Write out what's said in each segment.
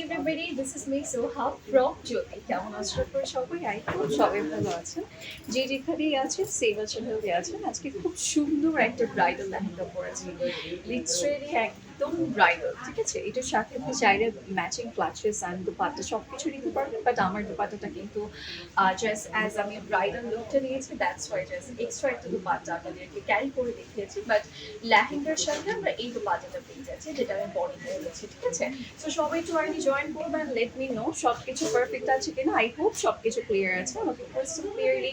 everybody, this is me Soha from Jyoti. কেমন আছো আপনারা সবাই? আই হোপ সবাই ভালো আছেন। যে যেখানেই আছেন সেম আছেন, হেলদি আছেন। আজকে খুব সুন্দর একটা ব্রাইডাল লেহেঙ্গা পরেছি, লিটারেলি একদম ব্রাইডাল, ঠিক আছে? এটার সাথে আপনি চাইলে ম্যাচিং ক্লাচেস অ্যান্ড দুপাট্টা সব কিছু নিতে পারবেন, বাট আমার দুপাট্টাটা কিন্তু জাস্ট অ্যাজ আমি ব্রাইডাল লুকটা নিয়েছি, দ্যাটস ওয়াই জাস্ট এক্সট্রা একটা দুপাট্টা আপনাদেরকে ক্যারি করে দেখিয়েছি। বাট লেহেঙ্গার সাথে আমরা এই দুপাট্টাটা পেয়ে যাচ্ছি, যেটা আমি বডিতে বলেছি, ঠিক আছে? তো সবাই একটু আর্লি জয়েন করবেন, লেট মি নো সব কিছু পারফেক্ট আছে কিনা। আই হোপ সব কিছু ক্লিয়ার আছে, আমাকে ক্রিস্টাল ক্লিয়ারলি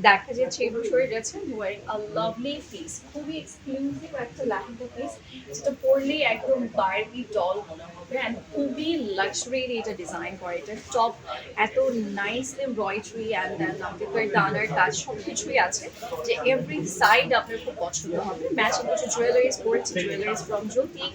দেখা যাচ্ছে এই বছরে যাচ্ছেন ওয়ারিং আ লাভলি পিস, খুবই এক্সক্লুসিভ একটা লেহেঙ্গা পিস, যেটা পরলেই একদম বারবি ডল মনে হবে অ্যান্ড খুবই লাক্সারি এটা ডিজাইন করে। এটার টপ এত নাইস এমব্রয়ডারি অ্যান্ড দেন আমাদের ডানার কাজ সব কিছুই আছে, যে এভরি সাইড আপনার খুব পছন্দ হবে। ম্যাচিং কিছু জুয়েলারিজ পরেছি, jewelleries from Jyoti,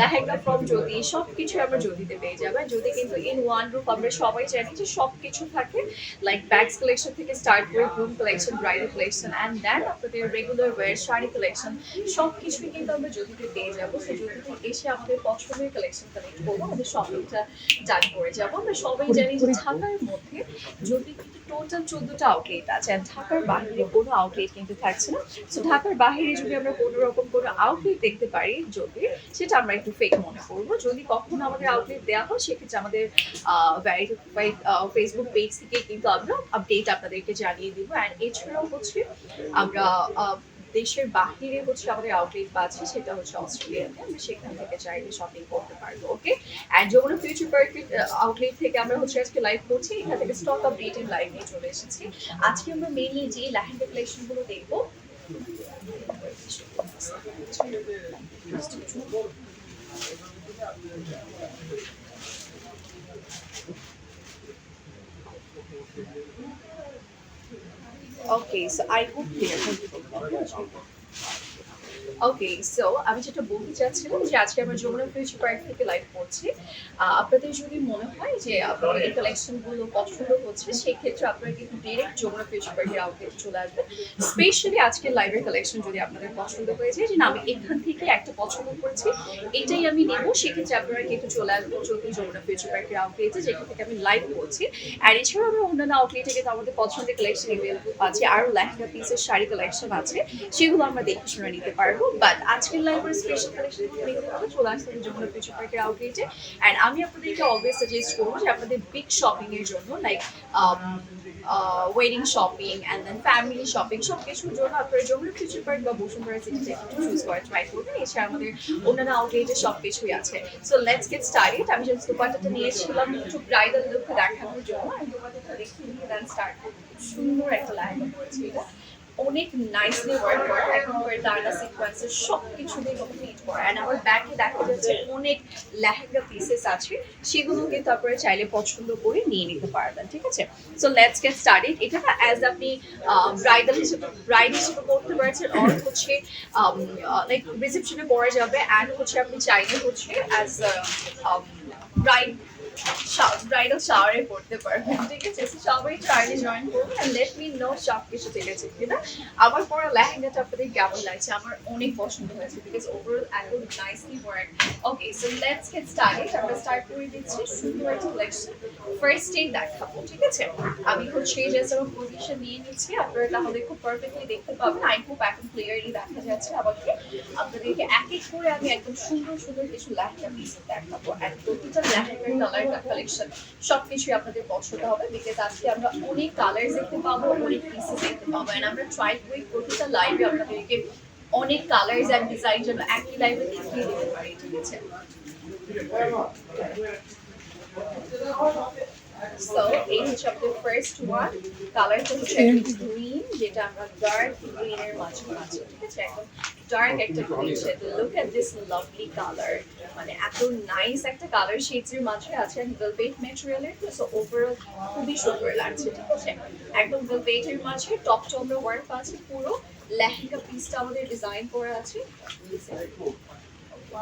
lehenga from Jyoti, সব কিছু আমরা জ্যোতিতে পেয়ে যাবে। জ্যোতি কিন্তু ইন ওয়ান রুপ, আমরা সবাই জানি যে সব কিছু থাকে, লাইক ব্যাগস কালেকশন থেকে স্টার্ট করে groom collection, bridal collection and then আপনাদের রেগুলার ওয়্যার শাড়ি কালেকশন সব কিছুই কিন্তু আমরা জ্যোতিতে পেয়ে যাবো। সো জ্যোতিতে এসে আমাদের পছন্দের কালেকশন কালেক্ট করবো, আমাদের শপিংটা ডান করে যাবো। আমরা সবাই জানি যে ঢাকার মধ্যে জ্যোতি কিন্তু টোটাল 14টা আউটলেট আছে, আর ঢাকার বাইরে কোনো আউটলেট কিন্তু থাকছে না। সো ঢাকার বাইরে যদি আমরা কোনো রকম কোনো আউটলেট দেখতে পারি যদি, সেটা আমরা একটু ফেক মনে করবো। যদি কখনো আমাদের আউটলেট দেওয়া হয়, সেক্ষেত্রে আমাদের ভেরিফাইড ফেসবুক পেজ থেকে কিন্তু আমরা আপডেট আপনাদেরকে জানিয়ে দিব। অ্যান্ড এছাড়াও হচ্ছে আমরা দেশের বাহিরে হচ্ছে আমাদের আউটলেট আছে, সেটা হচ্ছে অস্ট্রেলিয়াতে, আমরা সেখান থেকে চাইলে শপিং করতে পারবো। ওকে, অ্যান্ড যমুনা ফিউচার পার্কের আউটলেট থেকে আমরা হচ্ছে আজকে লাইভ করছি, এখান থেকে স্টক আপডেটের লাইভ নিয়ে চলে এসেছি। আজকে আমরা মেইনলি যে লেহেঙ্গা কালেকশনগুলো দেখবো, Okay, so I hope clear. Okay, so আমি যেটা বলতে চাচ্ছিলাম যে আজকে আমরা যমুনা ফিউচার পার্ক থেকে লাইভ করছি। আপনাদের যদি মনে হয় যে আপনাদের এই কালেকশনগুলো পছন্দ হচ্ছে, সেক্ষেত্রে আপনারা কিন্তু ডিরেক্ট যমুনা ফিউচার পার্কের আউটলেটে চলে আসবেন। স্পেশালি আজকে লাইভের কালেকশন যদি আপনাদের পছন্দ হয়ে যায়, যে না আমি এখান থেকে একটা পছন্দ করেছি, এটাই আমি নেব, সেক্ষেত্রে আপনারা কিন্তু চলে আসবেন যদি যমুনা ফিউচার পার্কের আউটলেটে, যেখান থেকে আমি লাইভ করছি। আর এছাড়াও আমরা অন্যান্য আউটলেটে কিন্তু আমাদের পছন্দের কালেকশন অ্যাভেলেবল আছে, আরও লেহেঙ্গা পিসের শাড়ি কালেকশন আছে, সেগুলো আমরা দেখে শুনে নিতে পারবো। বাট আজকের লাইভের স্পেশাল কালেকশন চলে আসতে হবে যমুনা ফিউচার পার্কের আউটলেটে। অ্যান্ড আমি আপনাদেরকে অলওয়েজ সাজেস্ট করবো যে আপনাদের বিগ শপিং এর জন্য, like wedding shopping and then family shopping, সব কিছুর জন্য আপনারা যমুনা ফিউচার পার্ক বা বসুন্ধরা সিটিতে একটু চুজ করে ট্রাই করবেন। এছাড়া আমাদের অন্যান্য আউটলেটে সব কিছুই আছে। So let's get started. আমি যে দুপাট্টাটা নিয়েছিলাম একটু ব্রাইডাল লুক দেখানোর জন্য, আমি দুপাট্টাটা দেখিয়ে নিয়ে দেন স্টার্ট করবো। সুন্দর একটা লেহেঙ্গা পরেছি, এটা অনেক নাইসলি ওয়ার্ক করা, একদম করে ডানা সিকোয়েন্সের সব কিছু দিয়ে কমপ্লিট করা। অ্যান্ড আমার ব্যাকে দেখা যাচ্ছে অনেক লেহেঙ্গা পিসেস আছে, সেগুলো কিন্তু আপনারা চাইলে পছন্দ করে নিয়ে নিতে পারবেন, ঠিক আছে? So let's get started. এটা না অ্যাজ আপনি ব্রাইড হিসেবে করতে পারছেন, অর হচ্ছে লাইক রিসেপশনে পরা যাবে, অ্যান্ড হচ্ছে আপনি চাইলে হচ্ছে অ্যাজ ব্রাইড ব্রাইডাল শাওয়ারে পড়তে পারবেন, ঠিক আছে? সবাই ট্রায়ালে জয়েন করবেন এন্ড লেট মি নো সব কিছু চলেছে কিনা। আমার পরা লেহেঙ্গাটা আপনাদের কেমন লাগছে? আমার অনেক পছন্দ হয়েছে, বিকজ ওভারঅল এত nicely work. Okay, so let's get started. আমরা স্টার্ট করে দিচ্ছি সুন্দর একটা কালেকশন ফার্স্টেই দেখাবো, ঠিক আছে? আমি হচ্ছে জাস্ট আমার পজিশন নিয়ে নিচ্ছি, আপনারা তাহলে খুব পারফেক্টলি দেখতে পাবেন। আই হোপ এখন ক্লিয়ারলি দেখা যাচ্ছে আমাকে। আপনাদেরকে এক এক করে আমি একদম সুন্দর সুন্দর কিছু লেহেঙ্গা পিস দেখাবো, অ্যান্ড প্রতিটা লেহেঙ্গার কালার কালেকশন সবকিছুই আপনাদের পছন্দ হবে, বিকজ আজকে আমরা অনেক কালার দেখতে পাবো, অনেক পিসেস দেখতে পাবো, এন্ড আমরা ট্রাই করি প্রতিটা লাইভে আপনাদেরকে অনেক কালার্স এন্ড ডিজাইন যেন একই লাইভে দেখিয়ে দিতে পারি, ঠিক আছে? সো এই হচ্ছে আমাদের ফার্স্ট ওয়ান। কালারটা হচ্ছে গ্রিন, যেটা আমরা ডার্ক গ্রিনের মাঝে আছে, ঠিক আছে? একদম ডার্ক একটা green shade. Look at this lovely colour, মানে এত নাইস একটা কালার শেডস এর মাঝে আছে, ভেলভেট ম্যাটেরিয়ালের, সো ওভারঅল খুবই সুন্দর লাগছে, ঠিক আছে? একদম ভেলভেটের মাঝে টপ আমরা ওয়ার্ক আছে, পুরো লেহেঙ্গা পিসটা আমাদের ডিজাইন করা আছে।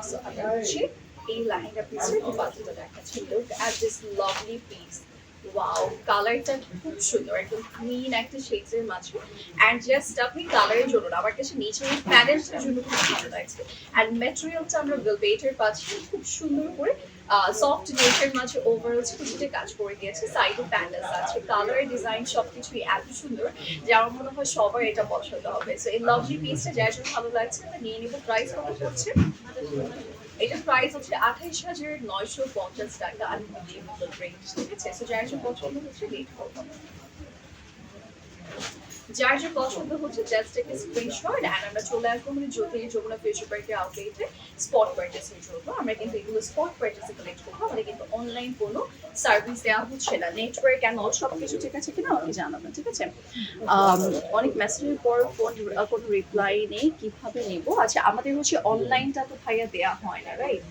সো আমরা হচ্ছে এই লেহেঙ্গা পিসের দুপাট্টাটা দেখাচ্ছি। Look at this lovely piece, wow, কালারটা খুব সুন্দর, একদম গ্রিন একটা শেডস এর মাঝে। অ্যান্ড জাস্ট আপনি কালারের জন্য না, আমার কাছে নিচের প্যানেলসের জন্য খুব ভালো লাগছে। অ্যান্ড ম্যাটেরিয়ালটা আমরা ভেলভেটের পাচ্ছি, খুব সুন্দর করে সফট নেটের মাঝে ওভারঅল কিছুটা কাজ করে দিয়েছে, সাইডে প্যান্ডেলস আছে, কালার ডিজাইন সবকিছুই এত সুন্দর যে আমার মনে হয় সবার এটা পছন্দ হবে। সো এই লাভলি পিসটা যার জন্য ভালো লাগছে আমরা নিয়ে নিব। প্রাইস কত পড়ছে? এটার প্রাইস হচ্ছে 28,950 টাকা। আনবিলিভেবল রেঞ্জ, ঠিক আছে? সো যার জন্য পছন্দ হচ্ছে লেট করবো না। যার যে পছন্দ হচ্ছে জাস্ট একটা স্ক্রিনশট এন্ড আমরা চলে আসবো মানে যমুনা ফিউচার পার্কের আউটলেটে স্পট পারচেসের জন্য। আমরা কিন্তু এগুলো স্পট পারচেসে কালেক্ট করবো, আমাদের কিন্তু অনলাইন কোনো সার্ভিস দেওয়া হচ্ছে না। নেটওয়ার্ক অ্যান্ড অল সব কিছু ঠিক আছে কিনা আমাকে জানাবেন, ঠিক আছে? অনেক মেসেজের পর কোনো রিপ্লাই নেই, কিভাবে নেব? আচ্ছা, আমাদের হচ্ছে অনলাইনটা তো ভাইয়া দেওয়া হয় না, রাইট?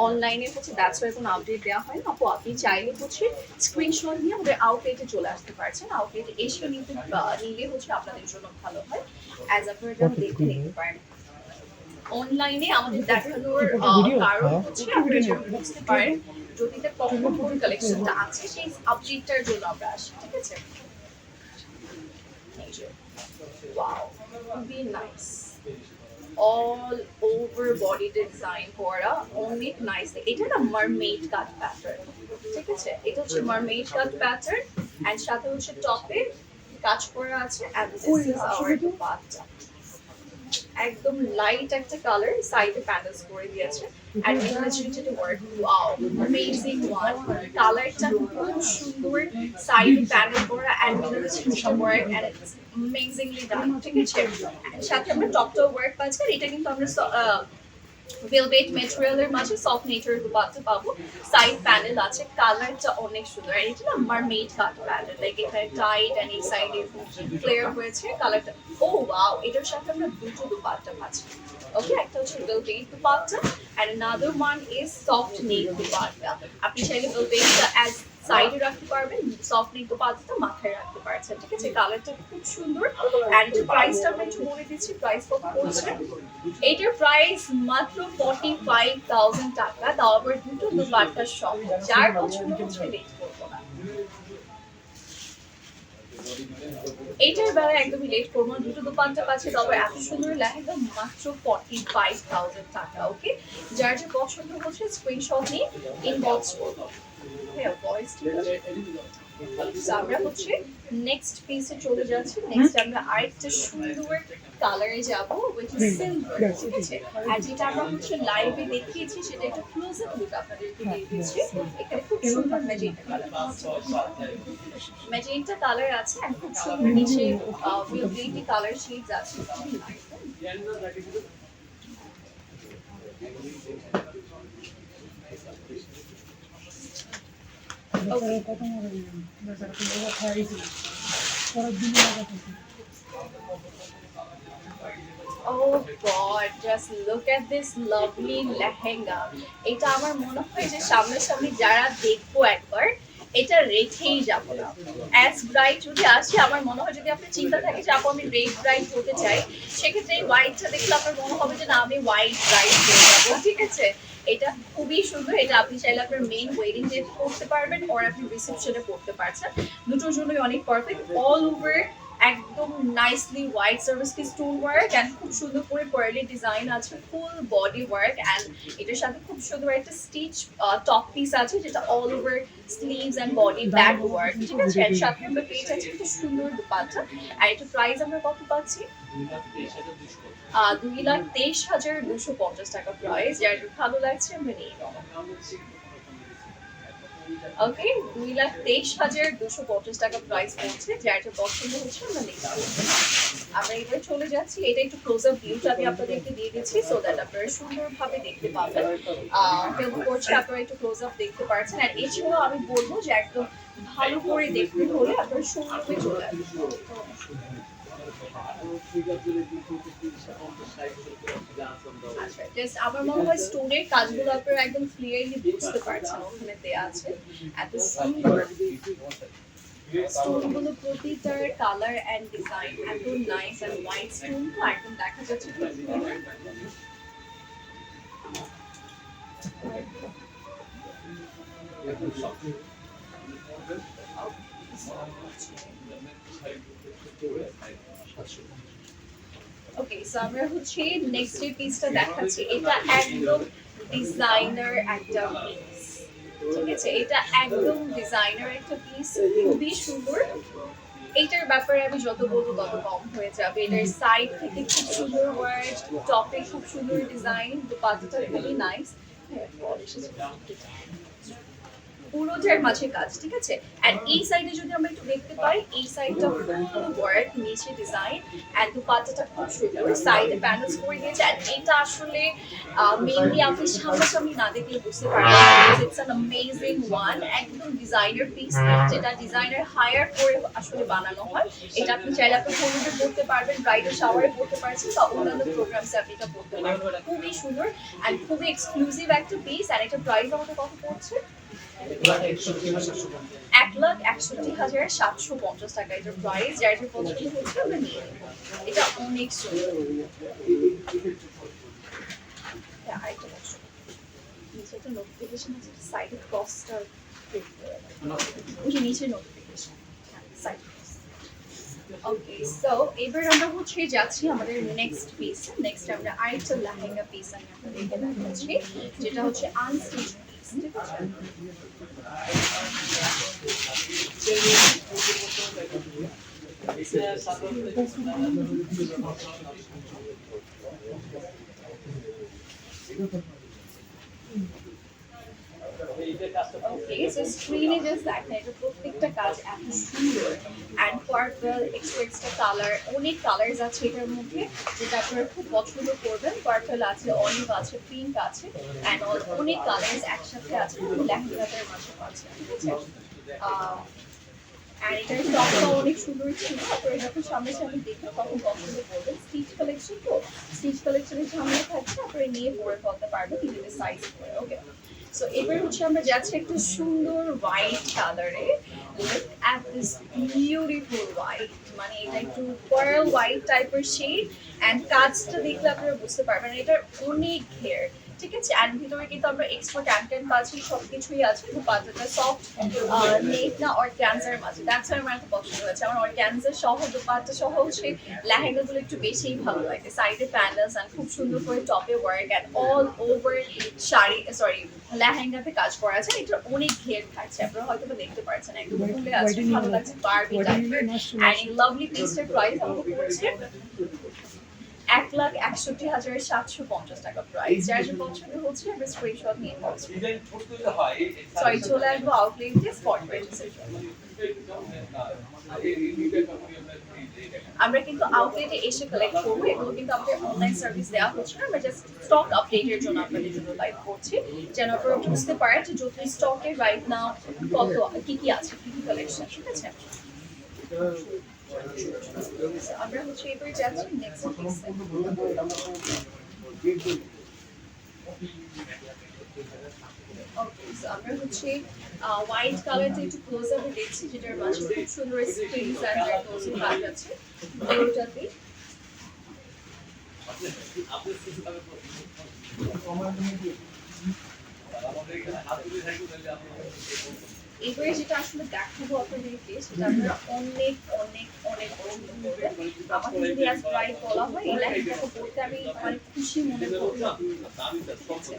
অনলাইনে হচ্ছে দ্যাটস ওয়াই কোনো আপডেট দেওয়া হয় না। আপু আপনি চাইলে হচ্ছে স্ক্রিনশট নিয়ে আমাদের আউটলেটে চলে আসতে পারছেন। আউটলেটে এসে নিলে হচ্ছে আপনাদের জন্য ভালো হয়, অ্যাজ আপনারা দেখে নিতে পারেন। অনলাইনে আমাদের দেখানোর কারণ হচ্ছে আপনারা যেন বুঝতে পারেন যদি এটা কখন কোন কালেকশনটা আছে সেই আপডেটটার জন্য আমরা আসি, ঠিক আছে? ওয়াও, খুবই nice, all over body design করা, অনেক নাইস। এটা না মারমেড কাট প্যাটার্ন, ঠিক আছে? এটা হচ্ছে মারমেড কাট প্যাটার্ন এন্ড সাথে হচ্ছে টপে কাজ করা আছে and this is our dupatta. একদম লাইট একটা কালার, সাইডে প্যানেলস করে দিয়েছে and illustrated work. Wow, amazing one. কালারটা খুব সুন্দর, সাইডে প্যানেল করা and illustrated work and it's amazingly done, ঠিক আছে? সাথে আমরা টপটাও ওয়ার্ক পাচ্ছি। আর এটা কিন্তু আমরা ভেলভেট ম্যাটেরিয়ালের মাঝে সফট নেচারের দুপাট্টা পাবো, সাইড প্যানেল আছে, কালারটা অনেক সুন্দর। আর এটা না মারমেড কাট প্যাটার্ন, লাইক এখানে টাইট এন্ড এই সাইডে ফ্লেয়ার হয়েছে কালারটা। ও ওয়াও, এটার সাথে আমরা দুটো দুপাট্টা পাচ্ছি। ওকে, একটা হচ্ছে velvet dupatta and another one is soft knit dupatta. আপনি চাইলে ভেলভেটটা অ্যাজ সাইডে রাখতে পারবেন, সফট নেট দুপাট্টাটা মাথায় রাখতে পারছেন, ঠিক আছে? কালারটা খুব সুন্দর এন্ড প্রাইসটা আমরা একটু বলে দিচ্ছি। প্রাইস কত পড়ছে? এটার প্রাইস মাত্র 45,000 টাকা, তাও আবার দুটো দুপাট্টা সহ। যার পছন্দ হচ্ছে লেট করবো না, এইটার বেলায় একদমই লেট করবো না। দুটো দুপাট্টা পাচ্ছে, তবে এত সুন্দর লেহেঙ্গা মাত্র 45,000 টাকা। ওকে, যার যে পছন্দ হচ্ছে স্ক্রিনশট নিয়ে ইনবক্স করবো। হ্যাঁ, ভয়েস ঠিক আছে। আমরা হচ্ছে নেক্সট পিসে চলে যাচ্ছি। নেক্সট আমরা আরেকটা সুন্দর কালারে যাব, which is silver, ঠিক আছে? আর যেটা আমরা হচ্ছে লাইভে দেখিয়েছি সেটা একটু ক্লোজ আপ লুক আপনাদেরকে দিয়ে দিচ্ছি। এখানে খুব সুন্দর ম্যাজেন্টা কালার আছে, ম্যাজেন্টা কালার আছে আর খুব সুন্দর নিচে ভেলভেটি কালার শেডস আছে। Oh God, just look at this lovely lehenga. এটা আমার মনে হয় যে সামনাসামনি যারা দেখবো একবার এটা রেখেই যাবো না। অ্যাজ ব্রাইট যদি আসে, আমার মনে হয় যদি আপনার চিন্তা থাকে যে আপু আমি রেড ব্রাইট হতে চাই, সেক্ষেত্রে এই হোয়াইটটা দেখলে আপনার মনে হবে যে না আমি হোয়াইট ব্রাইট হয়ে যাবো, ঠিক আছে? এটা খুবই সুন্দর। এটা আপনি চাইলে আপনার মেইন ওয়েডিং ডে পড়তে পারবেন আর আপনি রিসেপশনে পড়তে পারছেন, দুটোর জন্যই অনেক পারফেক্ট। অল ওভার একদম নাইসলি হোয়াইট সার্ভিস কি স্টোন ওয়ার্ক এন্ড খুব সুন্দর করে পার্লি ডিজাইন আছে, ফুল বডি ওয়ার্ক এন্ড এটার সাথে খুব সুন্দর একটা স্টিচ টপ পিস আছে যেটা all over sleeves and body back work, ঠিক আছে? এর সাথে আমরা পেয়ে যাচ্ছি একটা সুন্দর দুপাট্টা। আর এটা প্রাইস আমরা কত পাচ্ছি? 2,23,250 টাকা প্রাইস। যার ভালো লাগছে আমরা নিয়ে নেব। ওকে, 2,23,250 টাকা প্রাইস পড়ছে। যার যে পছন্দ হচ্ছে আমরা নিয়ে নেব। আমরা এবার চলে যাচ্ছি। এটা একটু ক্লোজ আপ ভিউটা আমি আপনাদেরকে দিয়ে দিচ্ছি সো দ্যাট আপনারা সুন্দরভাবে দেখতে পাবেন। কেউ করছে আপনারা একটু ক্লোজ আপ দেখতে পাচ্ছেন। আর এছাড়াও আমি বলবো যে একদম ভালো করে দেখতে হলে আপনারা শোরুমে চলে আসবেন। আচ্ছা, জাস্ট আমার মনে হয় স্টোনের কাজগুলো আপনারা একদম ক্লিয়ারলি বুঝতে পারছেন, ওখানে দেয়া আছে এত সুন্দর স্টোনগুলো, প্রতিটার কালার এন্ড ডিজাইন এত নাইস এন্ড হোয়াইট স্টোন তো একদম দেখা যাচ্ছে খুব সুন্দর। ওকে, সো আমরা হচ্ছে নেক্সট যে পিসটা দেখাচ্ছি, এটা একদম ডিজাইনার একটা পিস, ঠিক আছে, এটা একদম ডিজাইনার একটা পিস, খুবই সুন্দর। এইটার ব্যাপারে আমি যত বলবো তত কম হয়ে যাবে। এটার সাইড থেকে খুব সুন্দর ওয়ার্ড, টপে খুব সুন্দর ডিজাইন, দোপাট্টাটা খুবই নাইস। পুরোটার মাঝে কাজ, ঠিক আছে। এন্ড এই সাইডে যদি আমরা একটু দেখতে পাই, এই সাইডটা ফুল ওয়ার্ক, নিচে ডিজাইন, এন্ড দোপাট্টাটা খুব সুন্দর, সাইডে প্যানেলস করে দিয়েছে। এন্ড এটা আসলে মেইনলি আপনি সামনাসামনি না দেখলে বুঝতে পারবেন, ইটস অ্যান অ্যামেজিং ওয়ান, একদম ডিজাইনার পিস, যেটা ডিজাইনার হায়ার করে আসলে বানানো হয়। এটা আপনি চাইলে আপনি হলুদে পড়তে পারবেন, ব্রাইডাল শাওয়ারে পড়তে পারছেন, বা অন্যান্য প্রোগ্রামসে আপনি এটা পড়তে পারবেন। খুবই সুন্দর এন্ড খুবই এক্সক্লুসিভ একটা পিস। এন্ড এটা প্রাইস আমাদের কত পড়ছে? 1,61,750 টাকা এটার প্রাইস। যার যে পছন্দ হচ্ছে আমরা নিয়ে নেব। এটা অনেক সুন্দর। আরেকটা বছর নিচে একটা নোটিফিকেশন আছে, সাইডে কস্টটা ওই নিচে নোটিফিকেশন সাইড। ওকে, সো এবার আমরা হচ্ছে যাচ্ছি আমাদের নেক্সট পিস। নেক্সট আমরা আরেকটা লেহেঙ্গা পিস আমি আপনাদেরকে দেখাচ্ছি, যেটা হচ্ছে আনস্টিচ পিস, ঠিক আছে। ওকে, সো স্ক্রিনে জাস্ট দেখেন, এটা প্রত্যেকটা কাজ এত সুন্দর। অ্যান্ড পার্পল, এক্সট্রা কালার, অনেক কালার্স আছে এটার মধ্যে, যেটা আপনারা খুব পছন্দ করবেন। পার্পল আছে, অলিভ আছে, পিঙ্ক আছে, অ্যান্ড অনেক কালার্স একসাথে আছে, লেহেঙ্গাটার মাঝে পাচ্ছেন, ঠিক আছে। আর এটার টপটা অনেক সুন্দর ছিল, আপনারা যখন সামনাসামনি দেখবেন তখন পছন্দ করবেন। স্টিচ কালেকশন তো, স্টিচ কালেকশনের সামনে থাকছে, আপনারা নিয়ে পরে ফেলতে পারবেন নিজেদের সাইজ করে। ওকে, সো এবার হচ্ছে আমরা যাচ্ছি একটা সুন্দর হোয়াইট কালারে। Look at this beautiful white, মানে এটা একটু পার্ল হোয়াইট টাইপের শেড। অ্যান্ড কাজটা দেখলে আপনারা বুঝতে পারবেন এটার অনেক ঘের, ঠিক আছে। অ্যান্ড ভিতরে কিন্তু আমরা এক্সট্রা ক্যান্টেন পাচ্ছি, সবকিছুই আছে। দোপাট্টাটা সফট নেট না অর্গ্যানজার মাঝে, দ্যাটস আমার এত পছন্দ হয়েছে। আমার অর্গ্যানজার সহ দোপাট্টা সহ হচ্ছে লেহেঙ্গাগুলো একটু বেশিই ভালো লাগে। সাইডে প্যানেলস অ্যান্ড খুব সুন্দর করে টপে work and all over sari, sorry লেহেঙ্গাতে কাজ করা আছে। এটা অনেক ঘের থাকছে, আপনারা হয়তো দেখতে পাচ্ছেন, একদম খুলে আছে, ভালো লাগছে, বারবি টাইপের। অ্যান্ড এই লাভলি পিসটার প্রাইস আমাকে পড়ছে 1,61,750 টাকা প্রাইস। যার যে পছন্দ হচ্ছে আমরা স্ক্রিনশট নিয়ে সরি চলে আসবো আউটলেটে স্পট পারচেজের জন্য। আমরা কিন্তু আউটলেটে এসে কালেক্ট করবো, এগুলো কিন্তু আমাদের অনলাইন সার্ভিস দেওয়া হচ্ছে না, আমরা জাস্ট স্টক আপডেটের জন্য আপনাদের জন্য লাইভ করছি, যেন আপনারা বুঝতে পারেন যে যত স্টকে রাইট নাও কত কি কি আছে, কি কি কালেকশন, ঠিক আছে। আমরা হচ্ছে এবার যাচ্ছি নেক্সট পিসে। ওকে, সো আমরা হচ্ছে হোয়াইট কালারটা একটু ক্লোজ আপে দেখছি, যেটার মাঝে খুব সুন্দর স্প্রিংস এন্ড ক্লোজিং কাজ আছে দুটোটাতে। এবারে যেটা আসলে দেখাবো আপনাদেরকে, সেটা আপনারা অনেক অনেক অনেক পছন্দ করবেন। আমাকে যদি আজ প্রায় বলা হয় এই লেহেঙ্গাটা পরতে আমি মানে খুশি মনে করব, ঠিক আছে।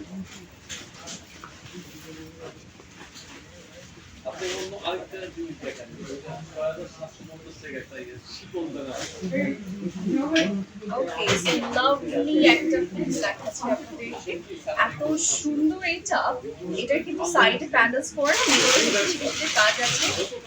আপনি অন্য আরেকটা জিনিস দেখেন, ওকে, সো লাভলি একটা পিস দেখাচ্ছি আপনাদেরকে, এত সুন্দর এটা। এটার কিন্তু সাইডে প্যানেলস করা, ভিতরে কাজ আছে,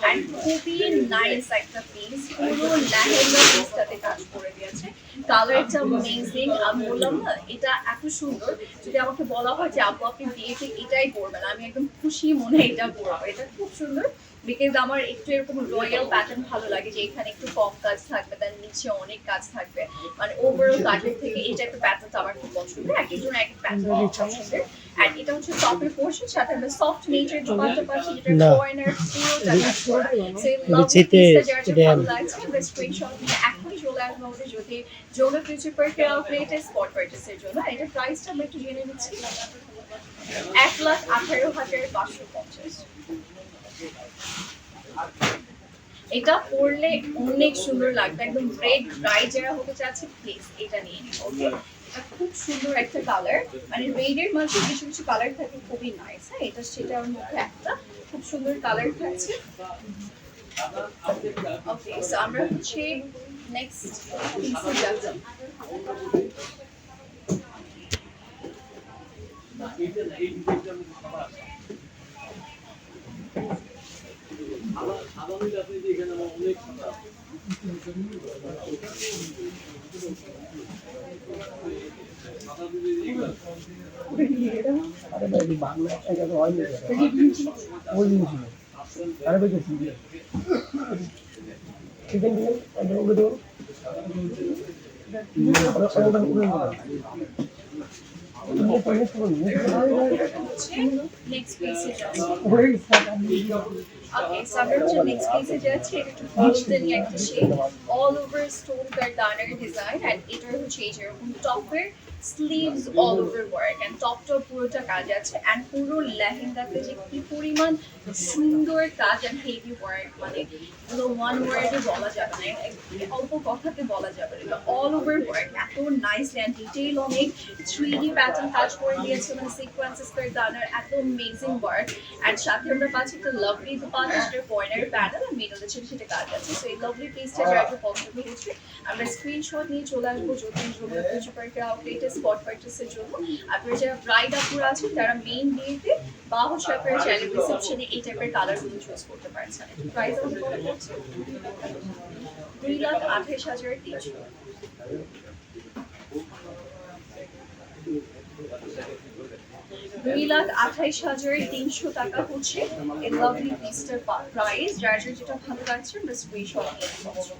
এন্ড খুবই নাইস একটা পিস। পুরো লেহেঙ্গা পিসটাতে কাজ করে দিয়েছে, কালারটা অ্যামেজিং। আমি বললাম না এটা এত সুন্দর, যদি আমাকে বলা হয় যে আপু আপনি বিয়েতে এটাই পরবেন, আমি একদম খুশি মনে এটা পরবো। এটা খুব সুন্দর, বিকজ আমার একটু এরকম রয়্যাল প্যাটার্ন ভালো লাগে, যে এখানে একটু কম কাজ থাকবে, তার নিচে অনেক কাজ থাকবে, মানে ওভারঅল কাজের থেকে এই টাইপের প্যাটার্নটা আমার খুব পছন্দের। এক একজন এক এক প্যাটার্ন পছন্দের। এন্ড এটা হচ্ছে টপের পোরশন, সাথে আমরা সফট নেচার দোপাট্টা পাচ্ছি, যেটা কর্নার পুরোটা কাজ করা। সো এই লাভলি পিসটা যার যে ভালো লাগছে আমরা স্ক্রিনশট নিয়ে এখনই চলে আসবো আমাদের যদি জোনো ফিউচার পার্কের আউটলেটে স্পট পারচেজের জন্য। এটা প্রাইসটা আমরা একটু জেনে নিচ্ছি, 1,18,550। এটা পরলে অনেক সুন্দর লাগবে, একদম রেড ব্রাইড যারা হতে চাচ্ছে প্লিজ এটা নিয়ে নিন। ওকে, খুব সুন্দর একটা কালার, মানে রেডের মাঝে কিছু কিছু কালার থাকে খুবই নাইস। হ্যাঁ, এটা সেটার মধ্যে একটা খুব সুন্দর কালার থাকছে। ওকে, সো আমরা হচ্ছে নেক্সট পিসে যাচ্ছি। এটা না, এই ডিজাইনটা আমি খাবার সাদা মিল আপনি যে এখানে আমার অনেক সাদা সাদা মিলে এইগুলো अरे भाई बांग्ला का तो ऑयल वो नहीं है अरे भाई चिकन चिकन अगर वो दो নেক্সট পিসে যাচ্ছি। Okay, so আমরা হচ্ছে next piece এ যাচ্ছি। এটা একটু golden একটা shade, all over stone কারদানার design, and এটার হচ্ছে এই যেরকম টপের sleeves all over work, and টপটা পুরোটা কাজ আছে, and পুরো লেহেঙ্গাতে যে কি পরিমাণ সুন্দর কাজ and heavy work, মানে এগুলো one word এ বলা যাবে না, অল্প কথাতে বলা যাবে না, all over work এত nicely and detail অনেক 3D pattern কাজ করে দিয়েছে, মানে sequences কারদানার এত amazing work, and সাথে আমরা পাচ্ছি একটা lovely দুপাট্টা, যেটার কর্নার প্যানেল আর মিডলে ছোট ছোট কাজ আছে। সো এই লাভলি পিসটা যারা একটু পছন্দ হচ্ছে আমরা স্ক্রিনশট নিয়ে চলে আসবো যতীন যমুনা ফিউচার পার্কের আউটলেটে স্পট পারচেসের জন্য। আপনারা যারা ব্রাইড আপুরা আছেন তারা মেইন ডেতে বা হচ্ছে আপনারা চাইলে রিসেপশনে এই টাইপের কালারগুলো চুজ করতে পারছেন। প্রাইস আমাদের কত পড়ছে? 2,28,300। 2,28,300 টাকা হচ্ছে এই লাভলি পিসটার প্রাইস। যার যেটা ভালো লাগছে আমরা স্ক্রিনশট নিয়ে নিচ্ছি।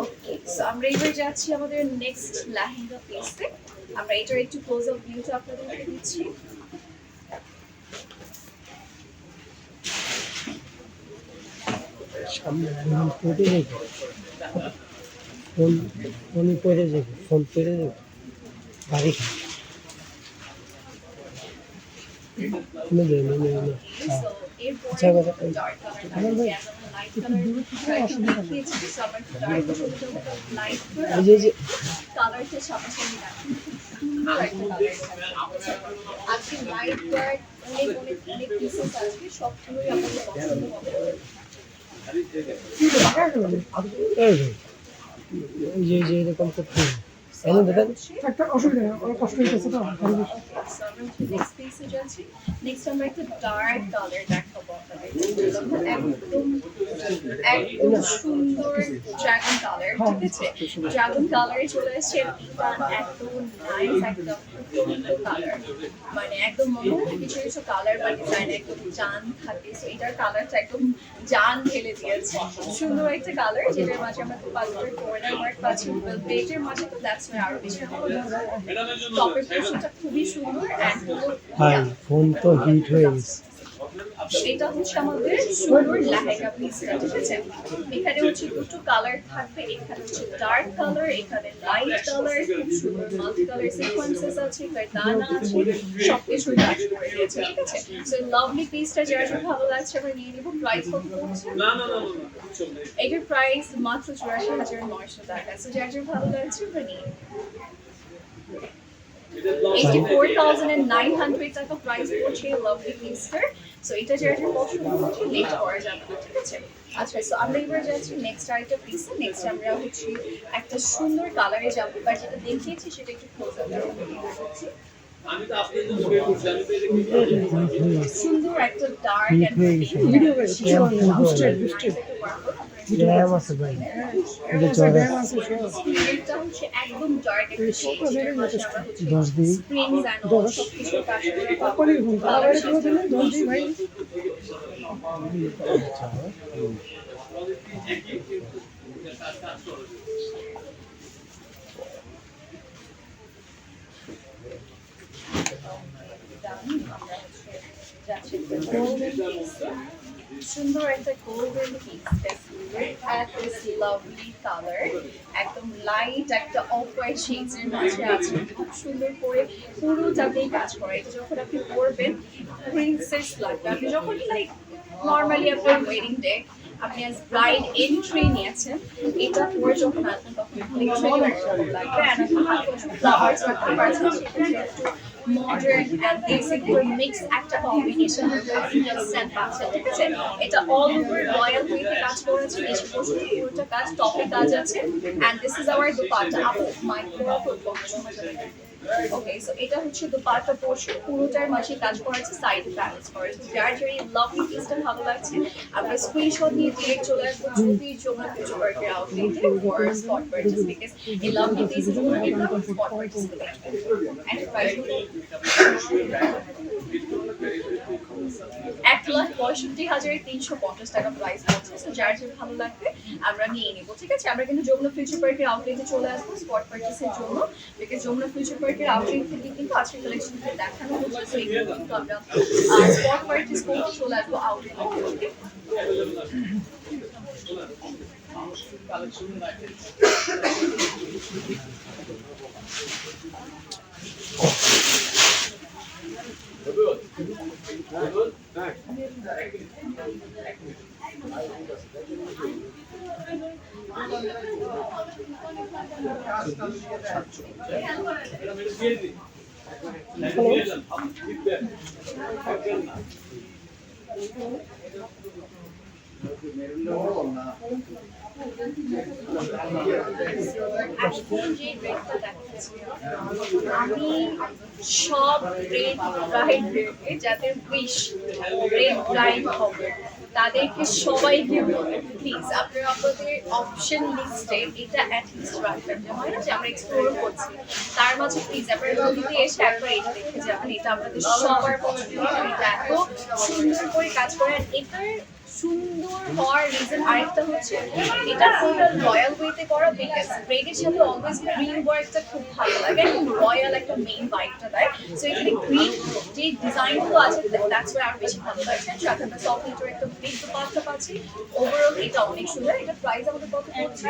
ওকে, সো আমরা এবার যাচ্ছি আমাদের নেক্সট লেহেঙ্গা পিসে। আমরা এটার একটু ক্লোজ আপ ভিউটা আপনাদেরকে দিচ্ছি। সামনে পড়ে যাবে ফোন পড়ে যাবে ফোন পড়ে যাবে বাড়ি নেবে নেবে না সো এরপর আচ্ছা কথা ডার্ক কালার লাইট কালার দেখিয়েছি। সো আমরা ডার্ক লাইট এই যে কালারটা সামনাসামনি রাখি। সুন্দর একটা কালার। আজকে লাইট ডার্ক অনেক অনেক অনেক পিসেস আছে, সবগুলোই আপনাদের পছন্দ হবে। এই যে এরকম করতে এনে দেবেন একটা অসুবিধা নেই, অনেক কষ্ট হইতেছে তো নেক্সট পিসে যাচ্ছি। নেক্সট আমরা একটা ডার্ক কালার দেখাবো আপনাদের, একদম একদম সুন্দর ড্রাগন কালার। ঠিক আছে, ড্রাগন কালারে চলে আসছে। এটা একদম নাইস একটা ফুটন্ত কালার, মানে একদম মনে হয় কিছু কিছু কালার বা ডিজাইন একদম জান থাকে। সো এটার কালারটা একদম জান ঢেলে দিয়েছে। সুন্দর একটা কালার, যেটার মাঝে আমরা পাথরের কর্নার ওয়ার্ক পাচ্ছি, বেল্টের মাঝে তো দ্যাটস ওয়াই আরো বেশি ভালো লাগছে। টপের পোর্শনটা খুবই সুন্দর, এন্ড ভাই ফোন তো হিট হয়ে গেছে। এটা হচ্ছে আমাদের সুন্দর লেহেঙ্গা পিসটা। ঠিক আছে, এখানে হচ্ছে দুটো কালার থাকবে, এখানে হচ্ছে ডার্ক কালার, এখানে লাইট কালার, খুব সুন্দর মাল্টি কালার সিকোয়েন্সেস আছে, কারদানা আছে, সবকিছু কাজ করে দিয়েছে। ঠিক আছে, সো লাভলি পিসটা যার জন্য ভালো লাগছে আমরা নিয়ে নিব। প্রাইস কত পড়ছে? না না না না এটার প্রাইস মাত্র 84,900 টাকা। সো যার জন্য ভালো লাগছে আমরা নিয়ে নিব। 84,900 টাকা প্রাইস পড়ছে লাভলি পিসটার। সো এটা যার জন্য পছন্দ হচ্ছে লেট করা যাবে না। ঠিক আছে, আচ্ছা, সো আমরা এবার যাচ্ছি নেক্সট আরেকটা পিসে। নেক্সট আমরা হচ্ছে একটা সুন্দর কালারে যাবো, বাট যেটা দেখিয়েছি সেটা একটু ক্লোজ আপ করছি। আমি তো আপনাদের জন্য বের করছি, আমি তো এটা সুন্দর একটা ডার্ক এন্ড ভিডিও র্যাম আছে ভাই এটা চলে এটা হচ্ছে একদম ডার্ক একটা শেড, যেটার মাঝে আমরা হচ্ছে 10 দিন স্প্রিংস এন্ড অল সবকিছু কাজ করে পাবো। পরে কালার করে দিলে 10 দিন ভাই সুন্দর একটা গোল্ডেন পিস, লাভলি কালার, একদম লাইট একটা অফ হোয়াইট শেডস এর মাঝে আছে, খুব সুন্দর করে পুরোটাতেই কাজ করে। এটা যখন আপনি পরবেন প্রিন্সেস লাগবে। আপনি যখন লাইক নর্মালি আপনার ওয়েডিং ডে আপনি অ্যাজ ব্রাইড এন্ট্রি নিয়েছেন, এটা পরে যখন আসবেন তখন লাগবে অ্যান্ড ফ্লাওয়ার্স রাখতে পারছেন, সেক্ষেত্রে একটু মডার্ন অ্যান্ড বেসিক মিক্স একটা কম্বিনেশন স্ট্যান্ড পাচ্ছে, ঠিক আছে? এটা অল ওভার রয়্যাল ওয়েতে কাজ করেছে, নিচে পর্যন্ত পুরোটা কাজ, টপে কাজ আছে and this is our dupatta. আপু মাইক ওকে, সো এটা হচ্ছে দুপাট্টা পোরশন, পুরোটার মাঝে কাজ করেছে, সাইডে প্যানেলস করেছে। যার যার এই লাভলি পিসটা ভালো লাগছে আমরা স্ক্রিনশট নিয়ে ডিরেক্ট চলে আসবো যদি যমুনা ফিউচার পার্কের আউটলেটে ফর স্পট পারচেজ, বিকজ এই লাভলি পিসেস গুলো কিন্তু স্পট পারচেজ এন্ড প্রাইস 1,65,350 টাকা প্রাইস পড়ছে। সো যার যে ভালো লাগবে আমরা নিয়ে নিব, ঠিক আছে? আমরা কিন্তু যমুনা ফিউচার পার্কের আউটলেটে চলে আসবো স্পট পারচেসের জন্য, বিকজ যমুনা ফিউচার পার্কের আউটলেট থেকে কিন্তু আজকের কালেকশনটা দেখানো হচ্ছে। সো এগুলো কিন্তু আমরা স্পট পারচেস করতে চলে আসবো আউটলেটে। এখন যে রেটটা দেখাচ্ছি আমি সব রেট ব্রাইডদেরকে যাদের উইশ রেট ব্রাইড হবে তাদেরকে সবাইকে বলবেন প্লিজ আপনারা আপনাদের অপশন লিস্টে এটা অ্যাটলিস্ট রাখবেন, যে হয় না যে আমরা এক্সপ্লোর করছি তার মাঝে প্লিজ আপনারা নদীতে এসে একবার এটা দেখে যাবেন। এটা আপনাদের সবার পছন্দ, এটা এত সুন্দর করে কাজ করে। আর এটার সুন্দর হওয়ার রিজন আরেকটা হচ্ছে এটা টোটাল রয়্যাল ওয়েতে করা, বিকজ ব্রেডের সাথে অলওয়েজ গ্রিন ওয়ার্কটা খুব ভালো লাগে এবং রয়্যাল একটা মেইন ভাইবটা দেয়। সো এখানে গ্রিন যে ডিজাইনগুলো আছে দ্যাটস ওয়াই আর বেশি ভালো লাগছে। সাথে আমরা সফট নেটের একটা বিগ পাঁচটা পাচ্ছি। ওভারঅল এটা অনেক সুন্দর। এটা প্রাইস আমাদের কত পড়ছে?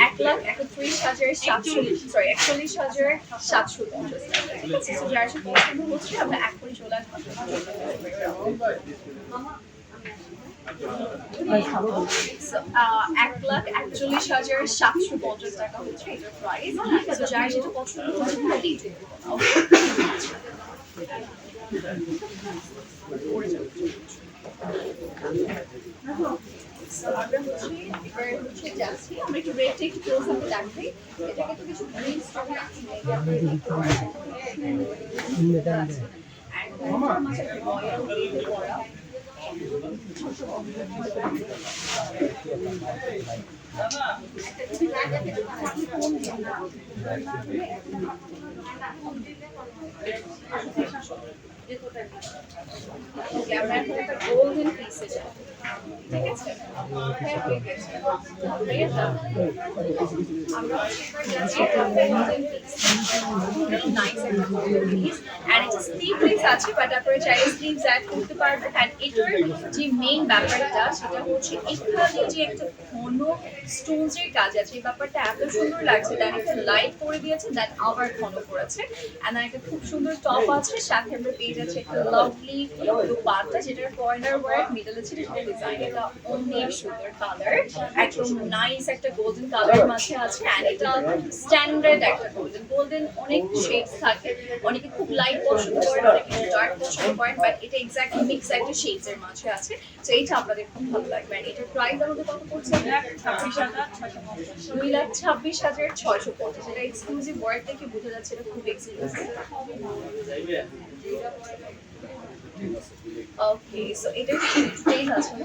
1,41,750 টাকা, ঠিক আছে? সো যার সাথে পছন্দ হচ্ছে আমরা এক করে চলে আসবো। So, 1,41,750 টাকা হচ্ছে এটার প্রাইস। তো যার যেটা পছন্দ হচ্ছে তাহলেই যাচ্ছি আমরা একটু রেটে একটু ক্লোজ আপে দেখাই। এটা কিন্তু কিছু গ্রিন স্টক আছে, গোল্ডেন পিসে যায়, ঠিক আছে? আমরা স্লিভলেস আছে, বাট আপনারা চাইলে স্লিভস অ্যাড করতে পারবেন। অ্যান্ড এটার যে মেইন ব্যাপারটা সেটা হচ্ছে এখানে যে একটা ঘন স্টোনসের কাজ আছে, এই ব্যাপারটা এত সুন্দর লাগছে। দেন একটা লাইট করে দিয়েছে, দেন আবার ঘন করেছে। অ্যান্ড একটা খুব সুন্দর টপ আছে, সাথে আমরা পেয়ে যাচ্ছি একটা লাভলি দুপাট্টা যেটার কর্নার ওয়ার্ক মিডলে ছিল সেটা ডিজাইন। এটা অনেক সুন্দর কালার, একদম নাইস একটা গোল্ডেন কালার মাঝে আছে। অ্যান্ড এটা স্ট্যান্ডার্ড একটা গোল্ডেন অনেক শেডস থাকে, অনেকে খুব লাইট পছন্দ করেন, অনেকে ডার্ক পছন্দ করেন, বাট এটা এক্স্যাক্টলি মিক্স একটা শেডস এর মাঝে আছে। সো এইটা আপনাদের খুব ভালো লাগবে। এন্ড এটার প্রাইস আমাদের কত পড়ছে? 2,26,650। এটা এক্সক্লুসিভ ওয়ার্ক থেকে বোঝা যাচ্ছে এটা খুব এক্সক্লুসিভ। ওকে, সো এটা একটু চেইন আছে,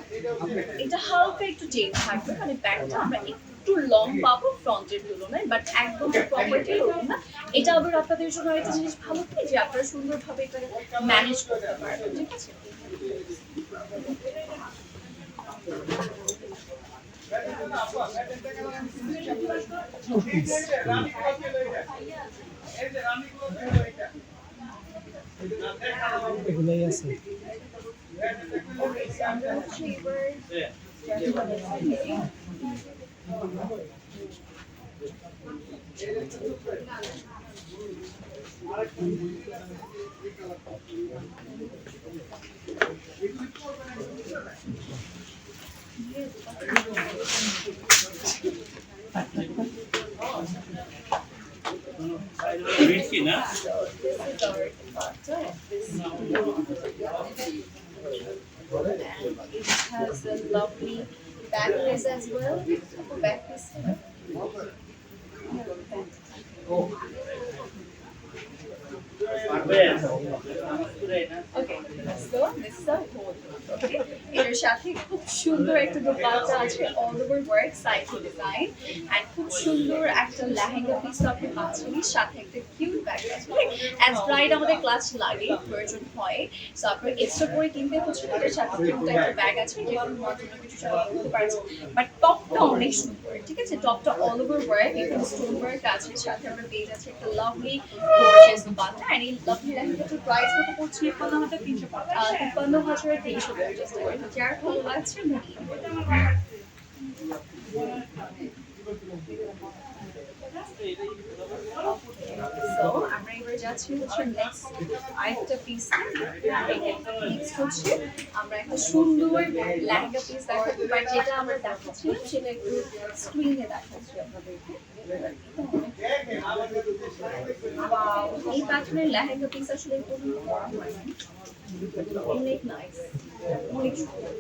এটা হালকা একটু চেইন থাকবে, মানে ব্যাকটা আমরা একটু লং পাবো ফ্রন্টের তুলনায়, বাট একদম প্রপার্টি ওরকম না। এটা আবার আপনাদের জন্য একটা জিনিস ভালো কি যে আপনারা সুন্দরভাবে এটা ম্যানেজ করতে পারবেন, ঠিক আছে? এগুলোই আছে। মিষ্টি না It has a lovely back piece as well. Back piece. Okay, so this is a whole. Okay, এর সাথে খুব সুন্দর একটা দোপাট্টা আছে, all over work, cycle design, and খুব সুন্দর একটা লেহেঙ্গা পিস আপনি পাচ্ছেন, সাথে একটা কিউট ব্যাগ আছে। As bride আমাদের ক্লাচ লাগে, প্রয়োজন হয়, সো আপনার এক্সট্রা করে কিনতে হচ্ছে, এর সাথে কিউট একটা ব্যাগ আছে, যেটা তোমার জন্য কিছু টাকা করতে পারছেন। বাট টপটা অনেক সুন্দর, ঠিক আছে? টপটা all over work, এখানে স্টোন ওয়ার্ক আছে, সাথে আমরা পেয়ে যাচ্ছি একটা লাভলি গর্জিয়াস দোপাট্টা, and এই লাভলি লেহেঙ্গাটার প্রাইস কত পড়ছে? 53,350 টাকা। যার ভালো লাগছে নিয়ে সো আমরা এবার যাচ্ছি হচ্ছে নেক্সট আরেকটা পিস। নেক্সট হচ্ছে আমরা একটা সুন্দর লেহেঙ্গা পিস দেখাবো, বাট যেটা আমরা দেখাচ্ছিলাম সেটা একটু স্ক্রিনে দেখাচ্ছি আপনাদেরকে। ওয়াও, এই প্যাটার্নের লেহেঙ্গা পিস আসলে কোনো করা হয় না, অনেক নাইস, অনেক সুন্দর।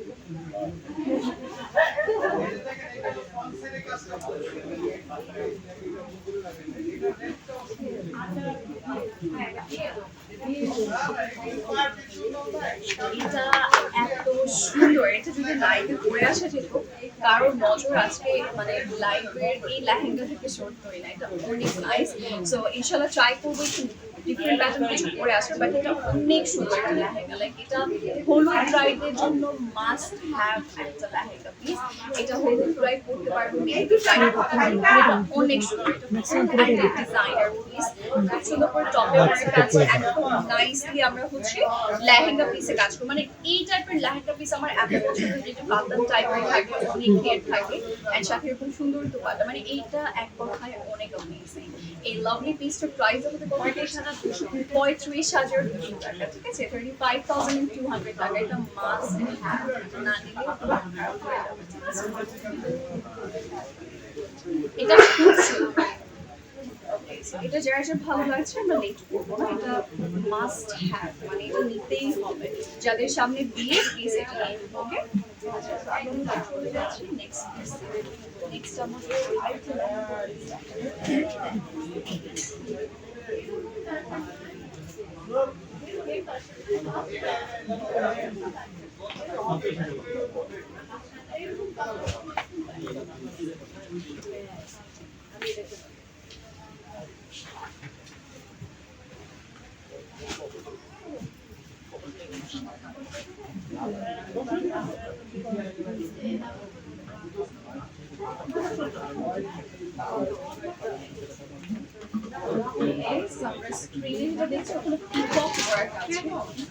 এটা এত সুন্দর, এটা যদি লাইভে পরে আসা যেত কারোর নজর আজকে মানে লাইভের এই লেহেঙ্গা থেকে সরতই না, এটা অনেক নাইস। সো ইনশাল্লাহ ট্রাই করবো একটু ডিফারেন্ট প্যাটার্ন কিছু পরে আসবে, বাট এটা অনেক সুন্দর একটা লেহেঙ্গা। লাইক এটা হলুদ ব্রাইডের জন্য মাস্ট হ্যাভ একটা লেহেঙ্গা পিস। এটা হলুদ ব্রাইড পরতে পারবে, মেহেদি ব্রাইড পরতে পারবে, এটা অনেক সুন্দর। এটা একটা ডিজাইনার পিস, খুব সুন্দর করে টপে ওয়ার্ক আছে, একদম নাইসলি আমরা হচ্ছে লেহেঙ্গা পিসে কাজ করি। মানে এই টাইপের লেহেঙ্গা পিস আমার এত পছন্দ, যেটা বাদাম টাইপের থাকে, অনেক ঘের থাকে, এন্ড সাথে এরকম সুন্দর দোপাট্টা, মানে এইটা এক কথায় অনেক অ্যামেজিং। এই লাভলি পিসটার প্রাইস আমাদের কত? 35,200 টাকা, ঠিক আছে? 35,200 টাকা। এটা মাস্ট হ্যাভ, না নিলে এটা খুব সুন্দর। Okay, so এটা যারা যারা ভালো লাগছে আমরা লেট করবো না, এটা মাস্ট হ্যাভ, মানে এটা নিতেই হবে। যাদের সামনে বিয়ে প্লিজ এটা নিয়ে, ওকে? আমরা চলে যাচ্ছি নেক্সট পিস। নেক্সট আমাদের আমরা স্ক্রিনে দেখছি ওখানে পিকক ওয়ার্ক আছে,